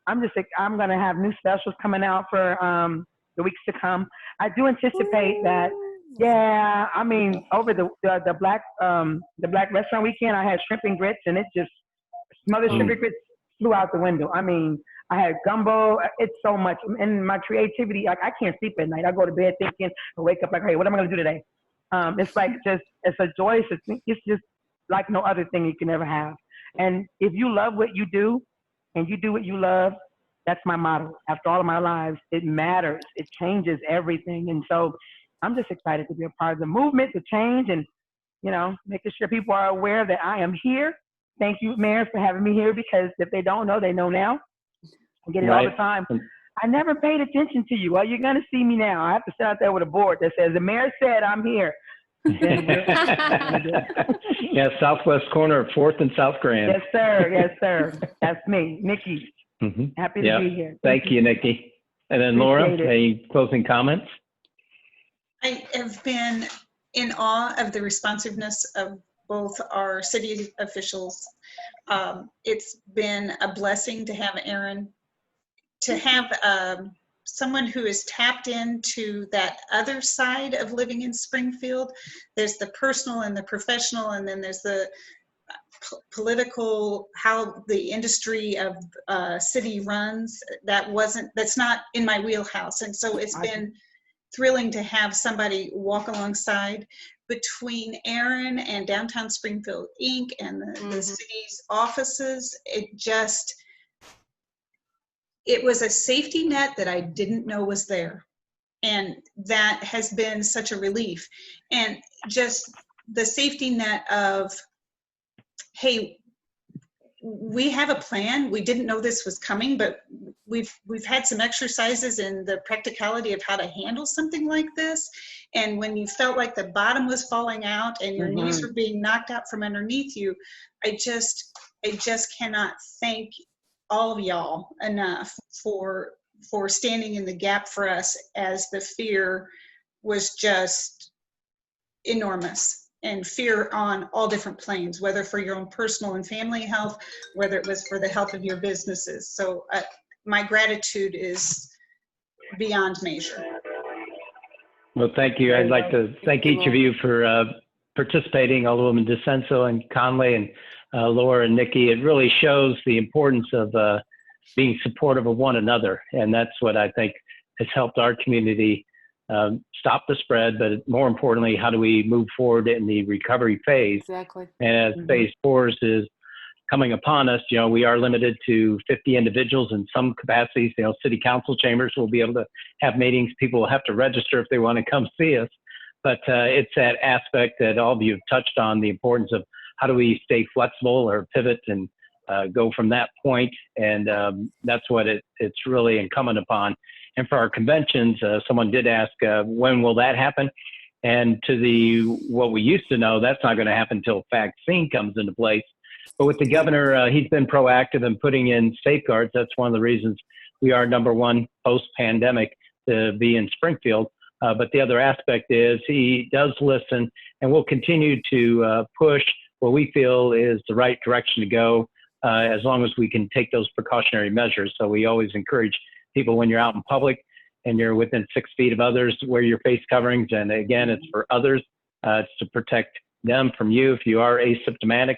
I'm going to have new specials coming out for the weeks to come. I do anticipate that. Yeah, I mean, over the black restaurant weekend, I had shrimp and grits, and it just smothered shrimp and grits flew out the window. I mean, I had gumbo. It's so much, and my creativity. Like, I can't sleep at night. I go to bed thinking, I wake up like, hey, what am I gonna do today? It's like it's a joy. It's just like no other thing you can ever have. And if you love what you do, and you do what you love, that's my motto. After all of my lives, it matters. It changes everything. And so I'm just excited to be a part of the movement, to change, and, making sure people are aware that I am here. Thank you, Mayor, for having me here, because if they don't know, they know now. I get it all the time. I never paid attention to you. Well, you're going to see me now. I have to sit out there with a board that says, the mayor said I'm here. Yeah, southwest corner of 4th and South Grand. Yes, sir. Yes, sir. That's me, Nikki. Happy to be here. Thank you, Nikki. And then Laura, any closing comments? I have been in awe of the responsiveness of both our city officials. It's been a blessing to have Erin, to have someone who is tapped into that other side of living in Springfield. There's the personal and the professional, and then there's the political, how the industry of city runs. That's not in my wheelhouse. And so it's been thrilling to have somebody walk alongside. Between Erin and Downtown Springfield Inc. and the city's offices, it was a safety net that I didn't know was there. And that has been such a relief. And just the safety net of, hey, we have a plan. We didn't know this was coming, but we've had some exercises in the practicality of how to handle something like this. And when you felt like the bottom was falling out and your knees were being knocked out from underneath you, I just cannot thank all of y'all enough for standing in the gap for us, as the fear was just enormous. And fear on all different planes, whether for your own personal and family health, whether it was for the health of your businesses. So my gratitude is beyond measure. Well, thank you. I'd like to thank each of you for participating, Alderwoman DiCenso and Conley, and Laura and Nikki. It really shows the importance of being supportive of one another. And that's what I think has helped our community stop the spread, but more importantly, how do we move forward in the recovery phase? Exactly. And as phase 4 is coming upon us, we are limited to 50 individuals in some capacities. City council chambers will be able to have meetings. People will have to register if they want to come see us. But it's that aspect that all of you have touched on, the importance of how do we stay flexible or pivot and go from that point. And that's what it's really incumbent upon. And for our conventions, someone did ask, when will that happen? And to what we used to know, that's not going to happen until vaccine comes into place. But with the governor, he's been proactive in putting in safeguards. That's one of the reasons we are #1 post-pandemic to be in Springfield. But the other aspect is he does listen, and we'll continue to push what we feel is the right direction to go, as long as we can take those precautionary measures. So we always encourage people, when you're out in public and you're within 6 feet of others, wear your face coverings. And again, it's for others. It's to protect them from you if you are asymptomatic.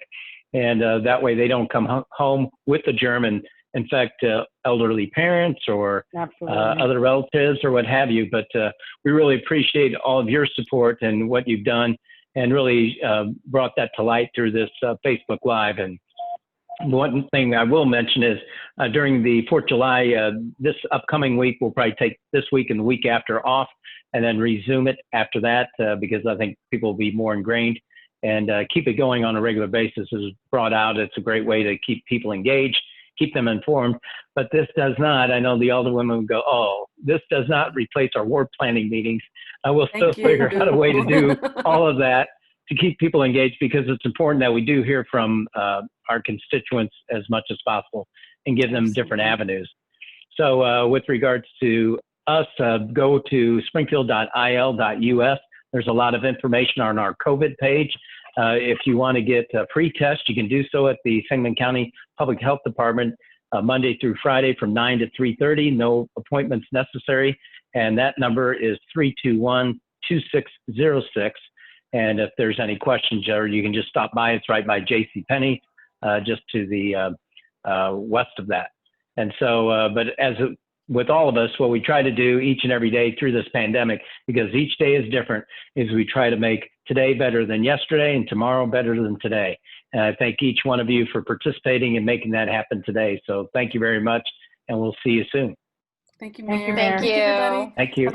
And that way they don't come home with the germ and infect elderly parents or other relatives or what have you. But we really appreciate all of your support and what you've done, and really brought that to light through this Facebook Live. And one thing I will mention is during the 4th of July, this upcoming week, we'll probably take this week and the week after off, and then resume it after that, because I think people will be more ingrained, and keep it going on a regular basis is brought out. It's a great way to keep people engaged, keep them informed. But this does not, I know the Alderwomen would go, oh, this does not replace our ward planning meetings. I will still figure out a way to do all of that to keep people engaged, because it's important that we do hear from our constituents as much as possible and give them different avenues. So with regards to us, go to springfield.il.us. There's a lot of information on our COVID page. If you want to get a free test, you can do so at the Sangamon County Public Health Department Monday through Friday from 9 to 3:30. No appointments necessary. And that number is 321-2606. And if there's any questions, or you can just stop by. It's right by JCPenney, just to the west of that. And so, but as with all of us, what we try to do each and every day through this pandemic, because each day is different, is we try to make today better than yesterday and tomorrow better than today. And I thank each one of you for participating and making that happen today. So thank you very much, and we'll see you soon. Thank you, Thank you, Mayor. Mayor. Thank you. everybody. Thank you.